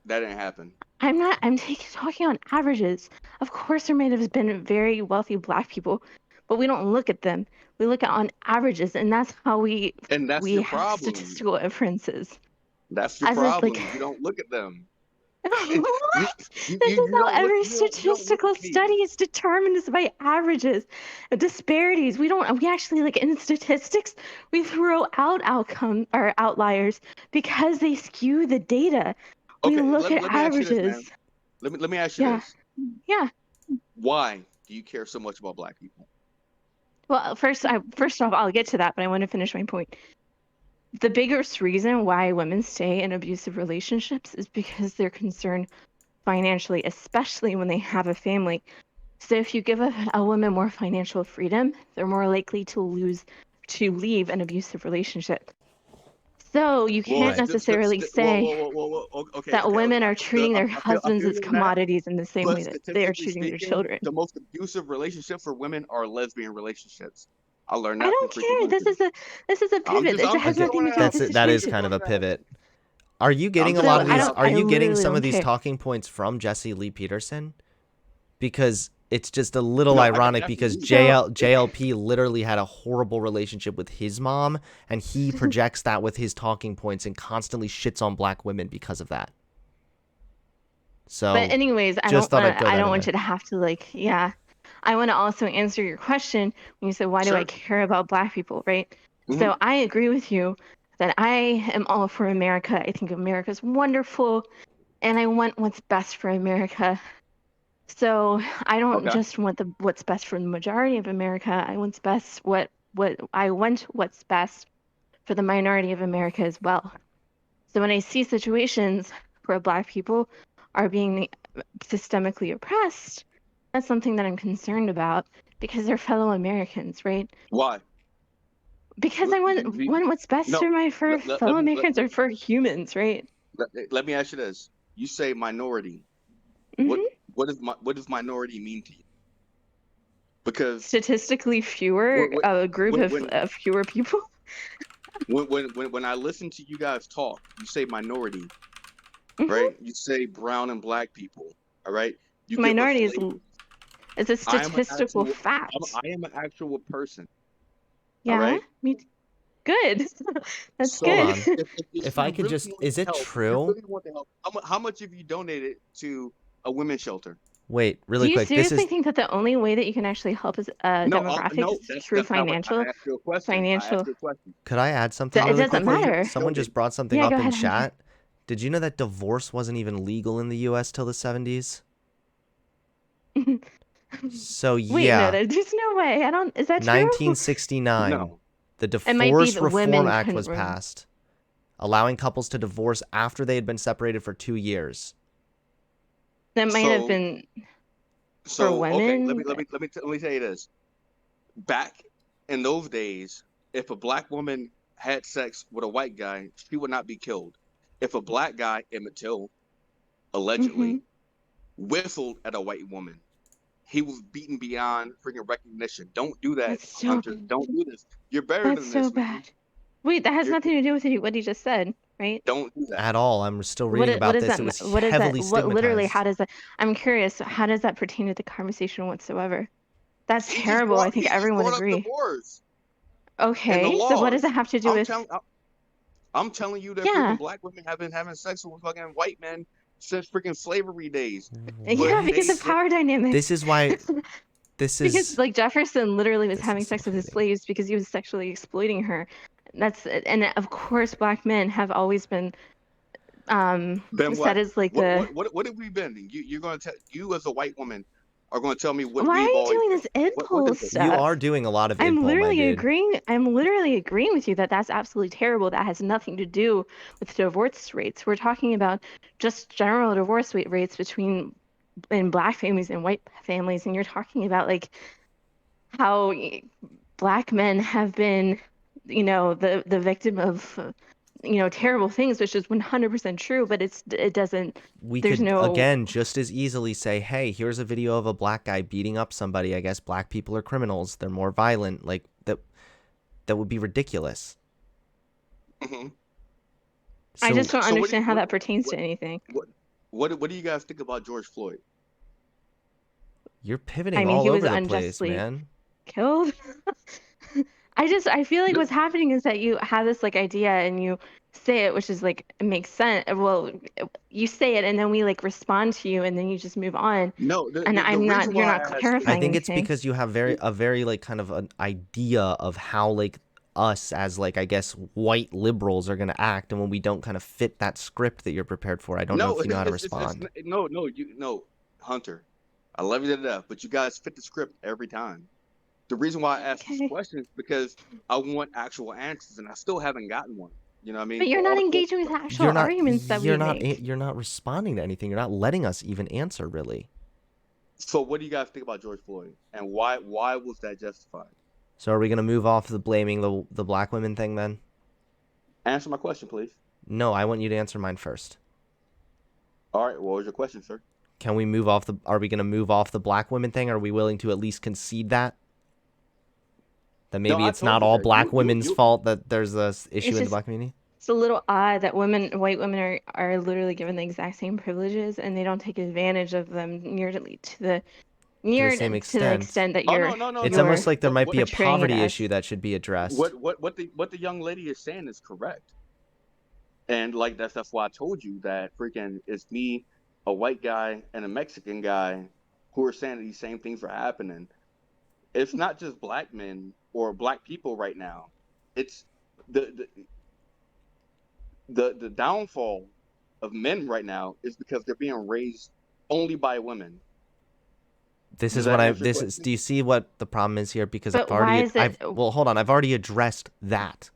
That didn't happen. I'm talking on averages. Of course, there might have been very wealthy black people, but we don't look at them. We look at on averages, and that's how And that's we your have problem. statistical inferences. That's your As if like, problem. You don't look at them. what? You, This is you how don't look. every You don't look statistical at me. study is determined is by averages, disparities. We actually like in statistics we throw out outcome or outliers because they skew the data. We Okay, look at let me ask you this, man. averages. Let me ask you Yeah, this. yeah. Why do you care so much about black people? Well, first off, I'll get to that, but I want to finish my point. The biggest reason why women stay in abusive relationships is because they're concerned financially, especially when they have a family. So if you give a woman more financial freedom, they're more likely to leave an abusive relationship. So you Well, can't Right. necessarily say okay, that okay, women okay. are treating their I husbands feel as you on that. commodities in the same But way that they are statistically treating their speaking, children. the most abusive relationship for women are lesbian relationships. I learned I that from don't freaking care. Hunter. This is a pivot. It I'm has just Okay, nothing throwing to it do with out the there. that I'm is just kind situation. of throwing a it out pivot. Are you I'm getting a just lot So of throwing it these? out Are I there. you getting literally some don't of these care. talking points from Jesse Lee Peterson? Because it's just a little No, I can ironic because definitely use it. JLP literally had a horrible relationship with his mom, and he projects that with his talking points and constantly shits on black women because of that. But So anyways, just thought I'd throw I that don't in want there. you to have to like, yeah. I want to also answer your question when you said, why do I Sure. care about black people, right? Hmm. So I agree with you that I am all for America. I think America's wonderful and I want what's best for America. So I don't Okay. just want what's best for the majority of America. I want what's best for the minority of America as well. So when I see situations where black people are being systemically oppressed, that's something that I'm concerned about because they're fellow Americans, right? Why? Because I want what's best No. for my for fellow Americans or for humans, right? Let me ask you this. You say minority. What Hmm. what does minority mean to you? Because Statistically, fewer when a group when when of fewer people. when I listen to you guys talk, you say minority, Hmm. right? You say brown and black people, all right? You give us Minority labels. is a I am an statistical actual fact. I am an actual person, all Yeah, right? good. That's Hold So good. on. if If I you could really just, want is the it help, if you true? really want the help, how much have you donated to a women's shelter? Wait, Do really you quick. This seriously is think that the only way that you can actually help is demographics No, is through that's not what I financial asked you a question. I asked financial? you a question. Could I add something It really How doesn't much quickly? have matter. you Someone just donated? brought something Yeah, go up in ahead, Hunter. chat. Did you know that divorce wasn't even legal in the US till the 70s? So Wait, no, yeah, there's no way. I don't. Is that true? 1969, No. the It might be Divorce the Reform women Act couldn't. was passed, allowing couples to divorce after they had been separated for 2 years. That might have So been for okay, women. let me tell you this. Back in those days, if a black woman had sex with a white guy, she would not be killed. If a black guy, Emmett Till, Hmm. allegedly whistled at a white woman, he was beaten beyond freaking recognition. Don't do that, That's so. Hunter. Don't do this. You're better That's than so this, man. bad. Wait, that has You're nothing to do with what he just said, right? don't do that. At all. I'm still reading What about does this. that? It was What is that? heavily What literally? How stigmatized. does that? I'm curious. How does that pertain to the conversation whatsoever? That's terrible. I think He just everyone would brought up agree. divorce and the Okay, so what does that laws. have to do I'm with? telling I'm telling you that Yeah, freaking black women have been having sex with fucking white men since freaking slavery days. But yeah, because of What? power dynamics. This is why. This Because is. like Jefferson literally was This having is so sex with his fitting. slaves because he was sexually exploiting her. And of course, black men have always been Ben, said what? as like the. What have we been? You're going to tell, you as a white woman are going to tell me what Why are we've you always doing been. this What is impulse it? You are stuff? doing a lot of impulse, my dude. I'm literally agreeing with you that that's absolutely terrible. That has nothing to do with divorce rates. We're talking about just general divorce rates between in black families and white families, and you're talking about like how black men have been, the victim of, terrible things, which is 100% true, but it doesn't, We there's could, no. again, just as easily say, hey, here's a video of a black guy beating up somebody. I guess black people are criminals. They're more violent. Like, that would be ridiculous. Hmm. I So just don't So understand how that pertains to anything. what do you guys think about George Floyd? you're I pivoting mean, all he was over the place, unjustly man. killed. I feel like what's happening is that you have this like idea and you say it, which is like it makes sense. Well, you say it and then we like respond to you and then you just move on. No, And the reason you're why not I asked I you, clarifying think it's anything. because you have a very like kind of an idea of how like us as like I guess white liberals are gonna act, and when we don't kind of fit that script that you're prepared for, I don't know no, if you know how to it's respond. no, Hunter. I love you to death, but you guys fit the script every time. The reason why I asked this Okay. question is because I want actual answers, and I still haven't gotten one. You know what I mean? But For you're all not the engaging with questions. actual arguments that we make. You're not responding to anything. You're not letting us even answer really. So, what do you guys think about George Floyd, and why was that justified? So are we gonna move off the blaming the black women thing then? Answer my question, please. No, I want you to answer mine first. All right, what was your question, sir? Can we move off the? Are we gonna move off the black women thing? Are we willing to at least concede that No, maybe I it's told not you all that. black women's fault that there's this issue It's in the just black community? it's a little odd that white women are literally given the exact same privileges and they don't take advantage of them nearly To the same to the extent. extent that Oh no, no, no, It's no. you're almost like there might be a portraying it poverty as. issue that should be addressed. What the young lady is saying is correct, and like that's why I told you that freaking it's me, a white guy, and a Mexican guy who are saying that these same things are happening. It's not just black men or black people right now. It's the the downfall of men right now is because they're being raised only by women. This Does is what that I answer your this is question? do you see what the problem is here? Because But why is it? I've well hold on, I've already addressed that.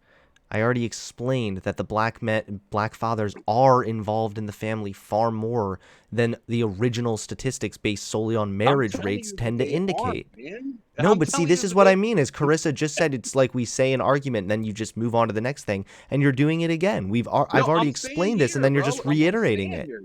I already explained that the black fathers are involved in the family far more than the original statistics based solely on I'm marriage telling rates you that tend to they are, indicate. man. No, I'm but see, telling this you is that what I mean. As Carissa just said, it's like we say an argument, and then you just move on to the next thing, and you're doing it again. I've no, already I'm staying explained this, and here, then you're bro. just I'm reiterating staying it. here.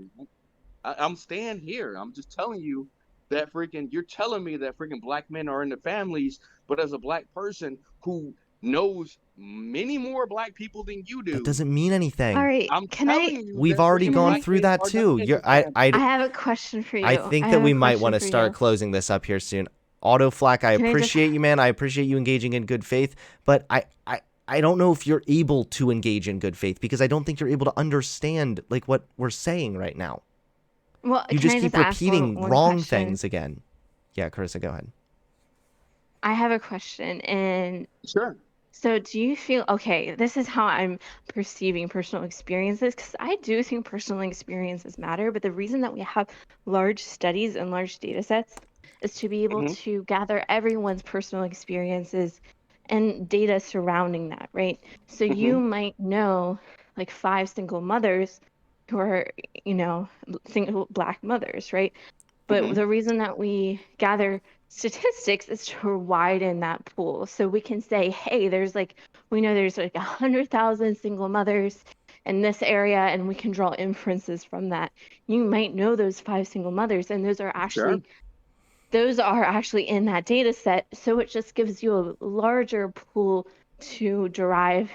I'm staying here. I'm just telling you that freaking you're telling me that freaking black men are in the families, but as a black person who knows many more black people than you That do, doesn't mean All anything. right, I'm can I? telling you We've that already freaking Can gone I? black through men that are not too. in the family. I have a question for I you. I think that have a we might question want to for start you. closing this up here soon. Auto Flack, I Can I just? appreciate you, man. I appreciate you engaging in good faith, but I don't know if you're able to engage in good faith because I don't think you're able to understand like what we're saying right now. Well, You can just I just keep ask repeating one wrong question? things again. Yeah, Carissa, go ahead. I have a question, and Sure. so do you feel okay? This is how I'm perceiving personal experiences because I do think personal experiences matter, but the reason that we have large studies and large data sets is to be able Hmm. to gather everyone's personal experiences and data surrounding that, right? So Hmm. you might know like five single mothers who are, single black mothers, right? But Hmm. the reason that we gather statistics is to widen that pool. So we can say, hey, we know there's like 100,000 single mothers in this area, and we can draw inferences from that. You might know those five single mothers, and Sure. those are actually in that data set. So it just gives you a larger pool to derive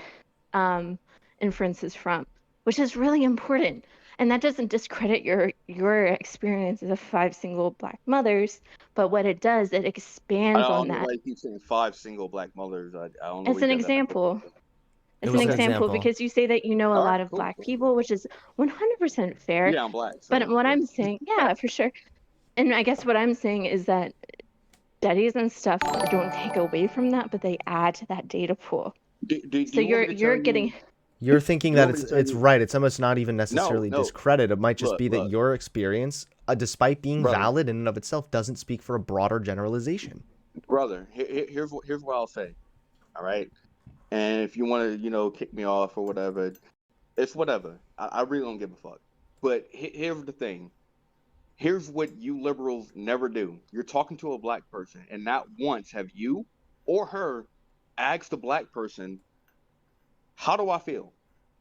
um, inferences from, which is really important. And that doesn't discredit your experiences of five single black mothers, but what it does, it I expands on don't know that. why you keep saying five single black mothers. I don't know As where you an got that number example. from. It It's an was an Okay. example example. because you say that you know a All right. lot of Cool. black Cool. people, which is 100% fair. Yeah, I'm black. But So what yeah. I'm saying, yeah, for sure. And I guess what I'm saying is that studies and stuff don't take away from that, but they add to that data pool. Do So you want me to tell you're getting you? You're thinking You that want me to tell it's you? right. It's almost not even No, necessarily no. discredit. It might just Look, be that look, your experience, despite being brother, valid in and of itself, doesn't speak for a broader generalization. brother. Here's what I'll say. All right. And if you want to, kick me off or whatever, it's whatever. I really don't give a fuck. But here's the thing. Here's what you liberals never do. You're talking to a black person, and not once have you or her asked the black person, "How do I feel?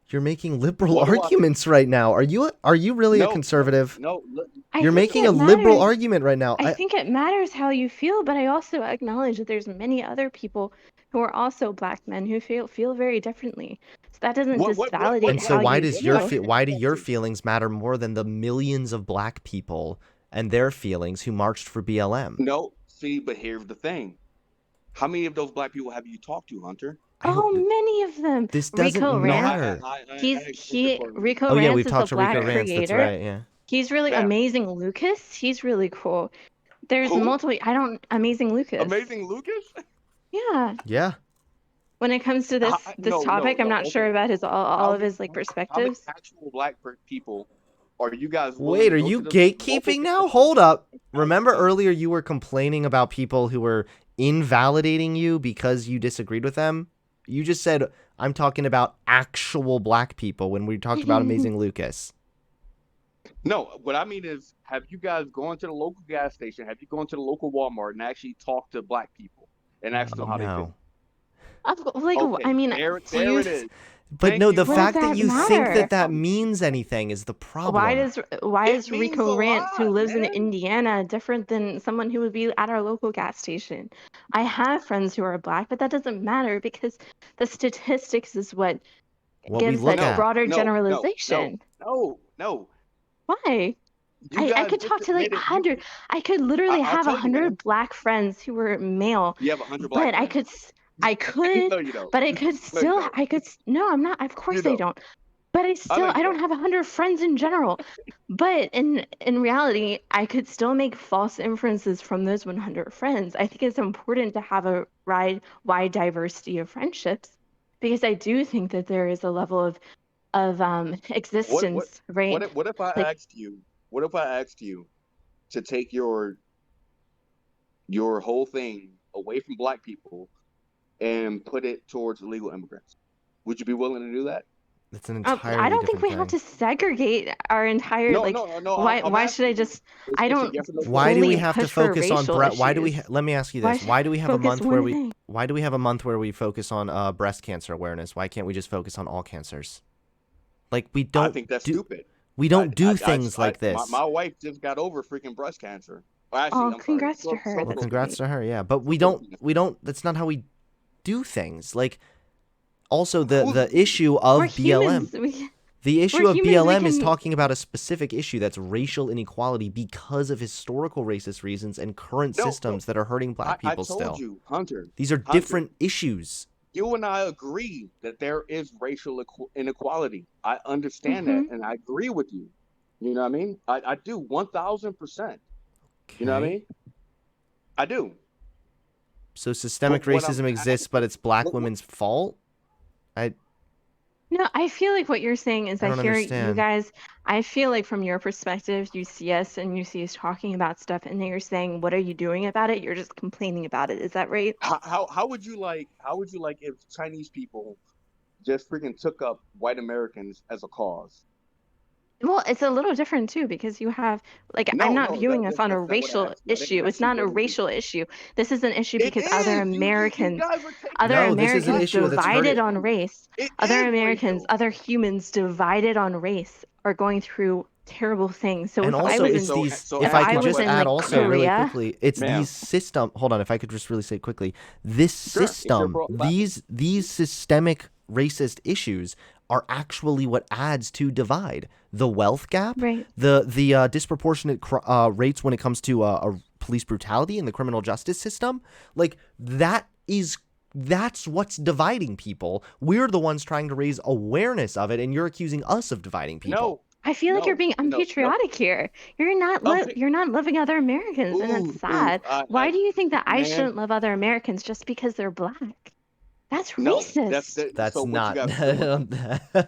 You're making liberal What do I feel?" arguments right now. Are you really a No, no, conservative? no. I You're think making a it liberal matters. argument right now. I think it matters how you feel, but I also acknowledge that there's many other people who are also black men who feel very differently. So that doesn't disvalidate And so how you feel. why do your feelings matter more than the millions of black people and their feelings who marched for BLM? No, see, but here's the thing. How many of those black people have you talked to, Hunter? I Oh, don't many of them. This doesn't Rico No, Rance. matter. Rico Oh yeah, Rance we've is a talked to Rico black Rance. That's creator. right. Yeah. He's really Bam. amazing. Lucas. He's really cool. There's Who? multiple. Amazing Lucas. Amazing Lucas? Yeah. Yeah. When it comes to this No, topic, I'm no. not sure Okay. about all of his like How many perspectives. actual black people are you guys willing Wait, to are go you to the local gatekeeping now? gas Hold station up. and ask Remember them? earlier you were complaining about people who were invalidating you because you disagreed with them? You just said, I'm talking about actual black people when we talked about Amazing Lucas. No, what I mean is, have you guys gone to the local gas station? Have you gone to the local Walmart and actually talked to black people and asked them how they feel? No. Like, Okay, I mean, there do you? it is. But Thank no, you, the What does fact that that you think matter? that means anything is the Why problem. is It means Rico a Rance, who lot, lives in man. Indiana, different than someone who would be at our local gas station? I have friends who are black, but that doesn't matter because the statistics is what What we gives look that No, at. broader no, no, no, generalization. no. Why? You I guys could just talk to like admitted you. 100. I could literally I'll have tell you, man. 100 black friends who were male, You have 100 black but friends. I could, No, you don't. but I could No, you still, don't. no, I'm not, of You course I don't. don't. But I know I you don't don't. have 100 friends in general. But in reality, I could still make false inferences from those 100 friends. I think it's important to have a wide diversity of friendships because I do think that there is a level of What what existence, right? what if I Like, asked you? What if I asked you to take your whole thing away from black people and put it towards illegal immigrants? Would you be willing to do that? It's an I entirely don't think different we have thing. to segregate our entire No, like no, no. I'm why should I asking you. just I It's a don't yes or no Why do question. we fully have to push for focus on racial issues. let me ask you Why this. should I focus one thing? Why do we have a month where we focus on breast cancer awareness? Why can't we just focus on all cancers? Like I think that's stupid. we don't do things like My, this. my wife just got over freaking breast cancer. Well, actually, Oh, I'm sorry. congrats to her. Well, That's congrats great. to her. Yeah, but Throat cancer. we don't that's not how we do things. Like also the Who's- issue of We're BLM. humans. The issue We're of humans, we BLM is can- talking about a specific issue that's racial inequality because of historical racist reasons and current No, systems that are hurting black I people told still. you, Hunter. These are Hunter, different issues. you and I agree that there is racial inequality. I understand Mhm. that, and I agree with you. You know what I mean? I do 1,000%. You know what I Okay. mean? I do. So systemic But what I'm racism exists, but it's black what- women's fault? No, I feel like what you're saying is I I don't hear you understand. guys, I feel like from your perspective, you see us and you see us talking about stuff, and then you're saying, what are you doing about it? You're just complaining about it. Is that right? how would you like if Chinese people just freaking took up white Americans as a cause? Well, it's a little different too because you have like I'm not No, viewing us on a that's not what I racial asked you. I didn't issue. It's ask you not a what racial issue. This is an issue it because other is. You Americans, guys are taking No, this is an issue that's divided hurting. on race, it other is Americans, racial. other humans divided on race are going through terrible things. So And if I also was it's in these So if if I answer I could my was just in question, add like also ma'am. really Korea, quickly, it's Ma'am. these system hold on, if I could just really say quickly. This Sure, it's your system, problem. these systemic racist issues are actually what adds to divide. The wealth gap, right? the disproportionate rates when it comes to police brutality in the criminal justice system, like that's what's dividing people. We're the ones trying to raise awareness of it, and you're accusing us of dividing people. No, I feel like you're being no. unpatriotic here. You're not loving other Americans, and Ooh, that's sad. Why do you think that I man, shouldn't love other Americans just because they're black? That's No, racist. That's so what you not. guys are doing.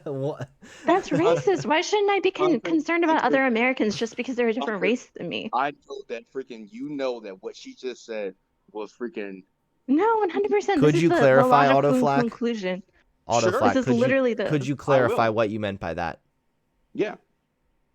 What? That's racist. Why shouldn't I be Hunter, concerned about Hunter, other Americans just because they're a different Hunter, race than me? I know that what she just said was freaking No, 100%. This Could is you the clarify, logical Autoflack? conclusion. sure. This Autoflack, is literally could the. you I clarify will. what you meant by that? Yeah.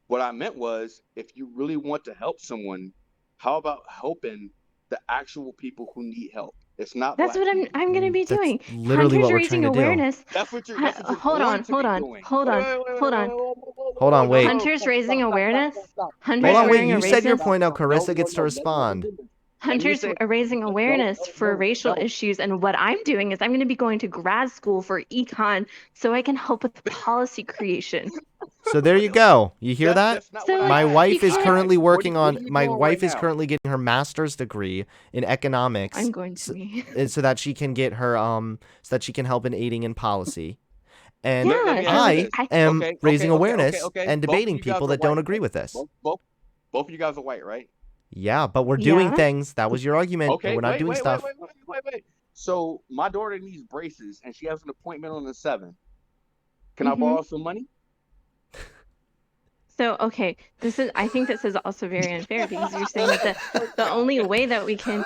What I meant was, if you really want to help someone, how about helping the actual people who need help? It's not That's black what people. I'm gonna be That's doing. literally Hunter's what we're trying raising to do. awareness. That's what you're Hold going on, to hold be on, doing. hold on, hold on. Hold on, No, wait. no, Hunter's raising awareness. stop. Hold Hunter's on, wait. wearing You a said your racist. point. Now No, Carissa no, gets to no. Let me respond. finish. Let me Hunter's say, raising awareness for racial no. issues, and what I'm doing is I'm going to be going to grad school for econ so I can help with policy creation. So there you go. You hear that? That's not what So I My like, asked. you wife is can't. currently What working are on. you My doing right wife is now? currently getting her master's degree in economics, I'm going to be. so that she can get her so that she can help in aiding in policy. And Let Yeah. me ask So you I this. I. am Okay, okay, raising okay, okay, awareness okay. and Both of debating you guys people are that don't white, agree right? with this. Both of you guys are white, right? Yeah, but we're doing Yeah. things. That was your argument, and Okay, we're not doing stuff. wait. So my daughter needs braces, and she has an appointment on the 7th. Can I Mm-hmm. borrow some money? So, okay, I think this is also very unfair because you're saying that the only way that we can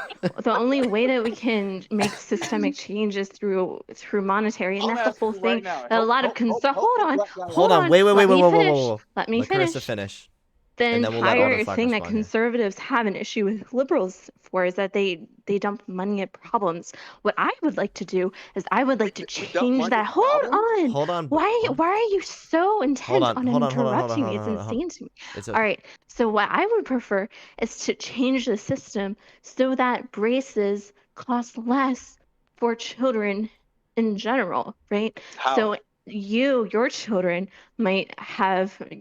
make systemic change is through monetary, and I'm that's the asking whole you right thing now. that a lot of Help this black guy Hold out. on. Wait. let me finish. Whoa. Let me Let Carissa finish. finish, The and then we'll let entire Autoflack thing that respond here. conservatives have an issue with liberals for is that they dump money at problems. What I would like to do is I would like to We dump change money that. at Hold problems? on. Hold on. Why are you so Hold intent on. on interrupting me? It's insane to me. It's All okay. right. So what I would prefer is to change the system so that braces cost less for children in general, right? How? So your children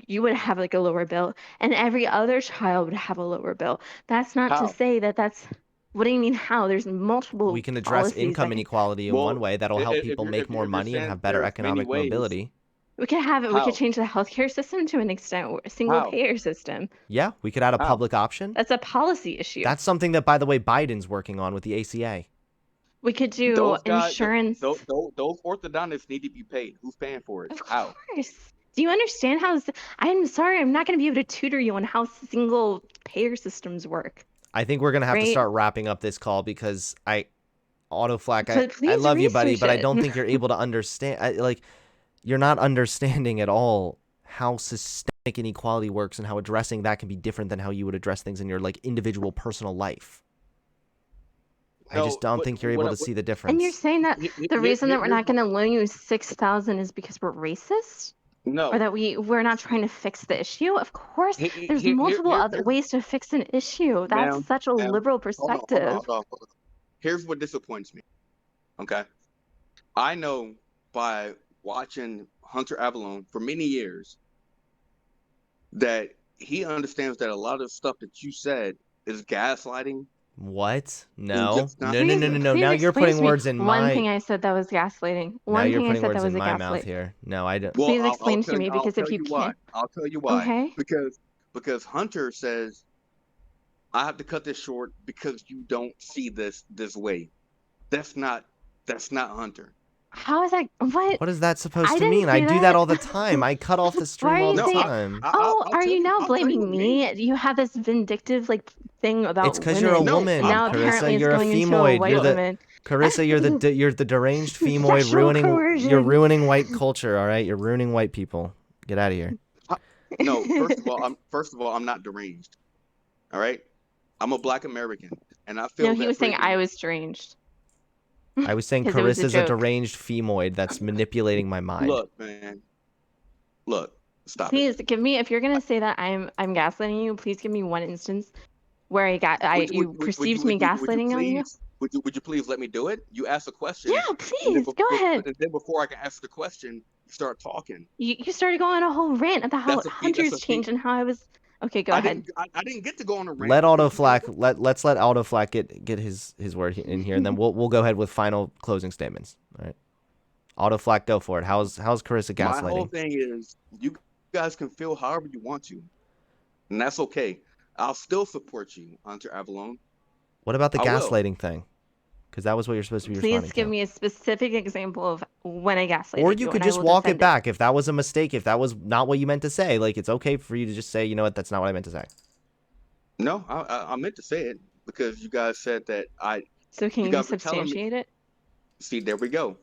you would have like a lower bill and every other child would have a lower bill. That's not to How? say that that's what do you mean how? There's We multiple can address policies income that can inequality in one Well, way that'll help people make more if you're money and saying have that better there's many economic ways, mobility. we could how? change the healthcare system to an extent, a single How? payer system. Yeah, we could add a How? public option. That's a policy issue. That's something that, by the way, Biden's working on with the ACA. We could do Those guys, insurance. those orthodontists need to be paid. Who's paying for it? Of How? course. Do you understand how I'm sorry, I'm not going to be able to tutor you on how single payer systems work, I think we're gonna have to right? start wrapping up this call because Autoflack, I Please love you, buddy, research but I it. don't think you're able to understand. You're not understanding at all how systemic inequality works and how addressing that can be different than how you would address things in your individual personal life. I just No, don't think you're able to see the And you're difference. saying that the reason that we're here's not going to loan you 6,000 is because we're racist? Or no. that we're not trying to fix the issue? Of course, there's Here, multiple other ways to fix an issue. That's ma'am, such a ma'am. liberal Hold perspective. on. Here's what disappoints me. Okay, I know by watching Hunter Avalon for many years that he understands that a lot of stuff that you said is gaslighting What? and No. just not. No, no, no, no, no. Please Now you're explain putting to me words in one thing my I said that was gaslighting. Now One you're thing I putting said that words in was a my mouth gaslight. here. No, I don't. Well, Please explain to me I'll because if tell you you why. can't, I'll tell you why. okay. Because Hunter says I have to cut this short because you don't see this way. That's not Hunter. How is that? What? What is that supposed I to didn't mean? I say do that that. all the time. I cut off the Why stream are all you the No, saying? time. Oh, are you now I'll tell you blaming what it means. me? You have this vindictive like thing It's about because you're a women, No, and woman, now apparently Carissa. it's You're a going into a femoid. white woman. Carissa. You're the deranged femoid Sexual you're coercion. ruining white culture. All right, you're ruining white people. Get out of here. no. First of all, I'm not deranged. All right, I'm a Black American, and I No, feel he that was saying I freaking was deranged I was saying because it was a Carissa's a joke. deranged femoid that's manipulating my mind. look, man. Look, stop it. Please give me if you're gonna say that I'm gaslighting you. Please give me one instance where you perceived me gaslighting on you. Would you please let me do it? You ask a Yeah, question, please go ahead. and then before I can ask the question, you start talking. You started going on a whole rant about how That's a fee. That's Hunter's a fee. changed and how I was. Okay, go ahead. I didn't get to go on a rant Let because you Autoflack interrupted. let's let Autoflack get his word in here, and then we'll go ahead with final closing statements. All right, Autoflack, go for it. How's Carissa My whole gaslighting? thing is you guys can feel however you want to, and that's okay. I'll still support you, Hunter Avalon. What about the I will. gaslighting thing? because that was what you're supposed to be Please responding give to. me a specific example of when I Or gaslighted you you, could and I just will walk it defend it. back if that was a mistake, if that was not what you meant to say. Like, it's okay for you to just say, you know what, that's not what I meant to say. No, I meant to say it because you guys said that So can you you guys were telling me. substantiate it? See, there we go.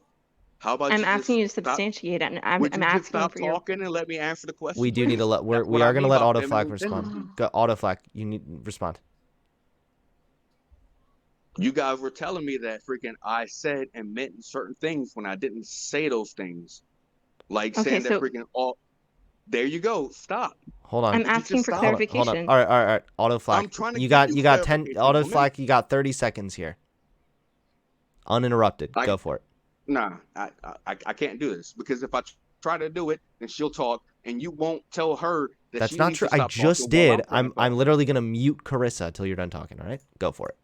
How about I'm you asking just you to stop? substantiate it, and I'm, Would I'm you just asking stop for your. talking and let me answer the We question, do need to please? let, That's we what are I going to mean let by Autoflag feminine respond. tendencies. Autoflag, you need respond. You guys were telling me that freaking I said and meant certain things when I didn't say those things. Like Okay, saying that so freaking all. There you go. Stop. Hold on. I'm Would you asking just for stop? Hold on. clarification. All right. Autoflag. I'm trying to You give got, you you got 10, clarification, woman. Autoflag, you got 30 seconds here. Uninterrupted. I Go for it. Nah, I can't do this because if I try to do it, then she'll talk, and you won't tell her that That's she not needs true. to I stop just talking while did. I'm trying to I'm talk. literally going to mute Carissa until you're done talking, all right? Go for it.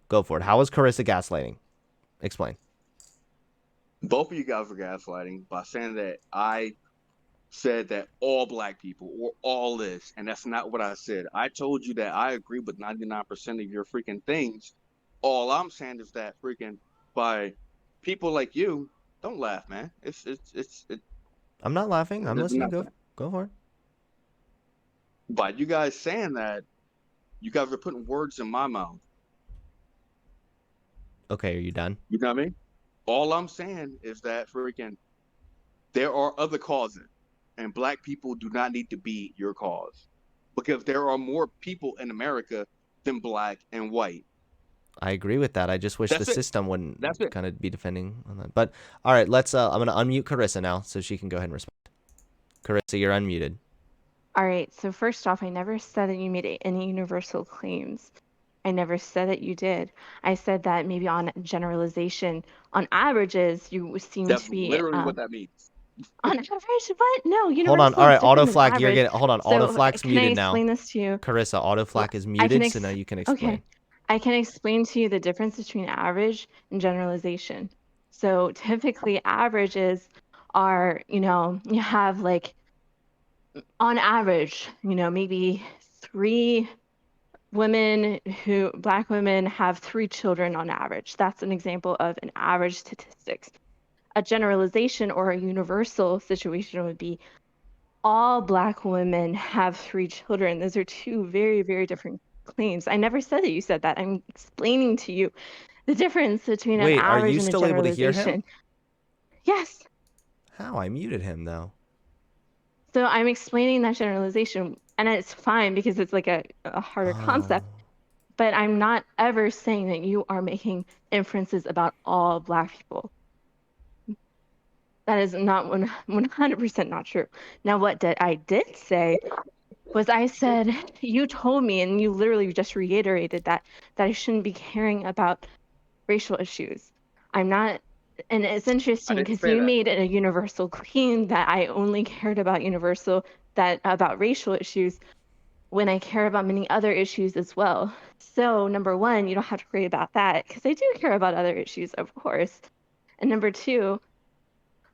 Go for it. How is Carissa gaslighting? Explain. Both of you guys were gaslighting by saying that I said that all black people or all this, and that's not what I said. I told you that I agree with 99% of your freaking things. All I'm saying is that freaking by people like you, don't laugh, man. I'm not laughing. I'm It's listening. not Go for it. by you guys saying that, you guys are putting words in my mouth. Okay, are you done? You know what I mean? All I'm saying is that freaking there are other causes, and black people do not need to be your cause because there are more people in America than black and white. I agree with that. I just wish the That's it. system wouldn't That's it. kind of be defending on that. But all right, let's I'm going to unmute Carissa now so she can go ahead and respond. Carissa, you're unmuted. All right, so first off, I never said that you made any universal claims. I never said that you did. I said that maybe on generalization, on averages, you seem That's to be literally what that means. on average. What? No, Hold on. universal All is right, different than Autoflag, you're average. getting hold on. So Autoflag's can I muted now. explain this to you? Carissa, Well, Autoflag is I can muted, so now you can explain. okay. I can explain to you the difference between average and generalization. So typically averages are, you have like on average, maybe three black women have 3 children on average. That's an example of an average statistics. A generalization or a universal situation would be all black women have 3 children. Those are two very, very different claims. I never said that you said that. I'm explaining to you the difference between an Wait, are average you and a still able to hear him? generalization. Yes. How? I muted him though. So I'm explaining that generalization, and it's fine because it's like a harder Oh. concept. But I'm not ever saying that you are making inferences about all black people. That is not 100% not true. Now, what I did say was I said, you told me, and you literally just reiterated that I shouldn't be caring about racial issues. I'm not, and it's I interesting didn't because say you that. made it a universal claim that I only cared about about racial issues when I care about many other issues as well. So, number one, you don't have to worry about that because I do care about other issues, of course. And number two,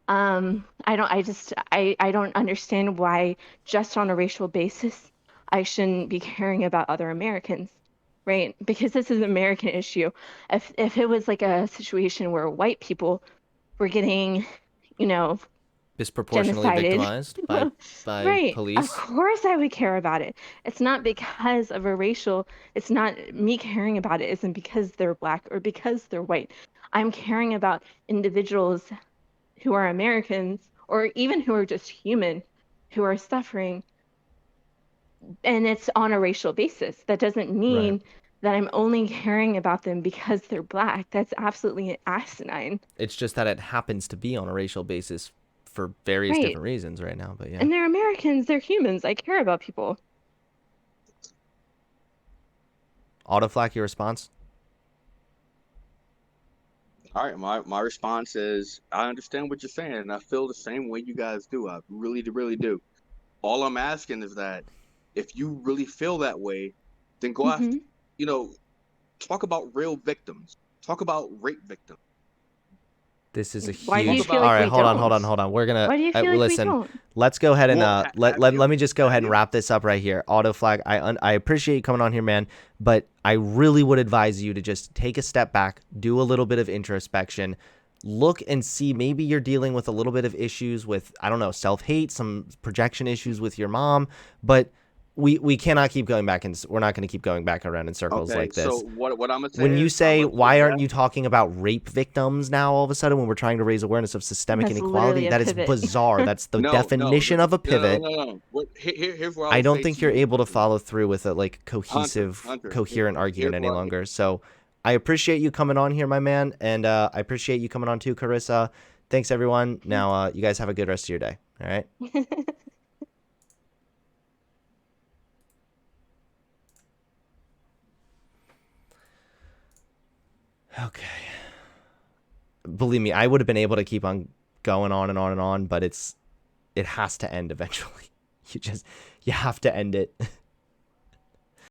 I don't understand why just on a racial basis I shouldn't be caring about other Americans, right? Because this is an American issue. If it was like a situation where white people were getting, you know, Disproportionately genocided. victimized by Right. Of police. course I would care about it. It's not because of a racial, it's not me caring about it isn't because they're black or because they're white. I'm caring about individuals who are Americans or even who are just human who are suffering, and it's on a racial basis. That doesn't Right. mean that I'm only caring about them because they're black. That's absolutely asinine. It's just that it happens to be on a racial basis for various Right. different reasons right now, but yeah. And they're Americans, they're humans. I care about people. Autoflag, your response? All right, my response is I understand what you're saying, and I feel the same way you guys do. I really do. All I'm asking is that if you really feel that way, then go after, Hmm. you know, talk about real victims. Talk about rape victims. This is a Why do you huge. feel All like right, we hold on, don't? hold on, hold on. We're gonna Why do you feel like we listen. don't? Let's go ahead and Well, let me just go ahead and you? wrap this up right here. Auto flag. I appreciate you coming on here, man, but I really would advise you to just take a step back, do a little bit of introspection, look and see maybe you're dealing with a little bit of issues with, I don't know, self-hate, some projection issues with your mom, but we cannot keep going back, and we're not going to keep going back around in circles Okay, like so this. what I'm gonna say When you is I'm say, gonna why put aren't that. you talking about rape victims now all of a sudden when we're trying to raise awareness of systemic That's inequality? literally a That is pivot. bizarre. That's the No, no, definition of a pivot. no. Here's what I I would don't say think to you're you, able to follow through with a like Hunter. cohesive, Hunter, coherent here's argument any what. longer. So I appreciate you coming on here, my man, and I appreciate you coming on too, Carissa. Thanks, everyone. Now, you guys have a good rest of your day. All right. Okay. Believe me, I would have been able to keep on going on and on and on, but it has to end eventually. You have to end it.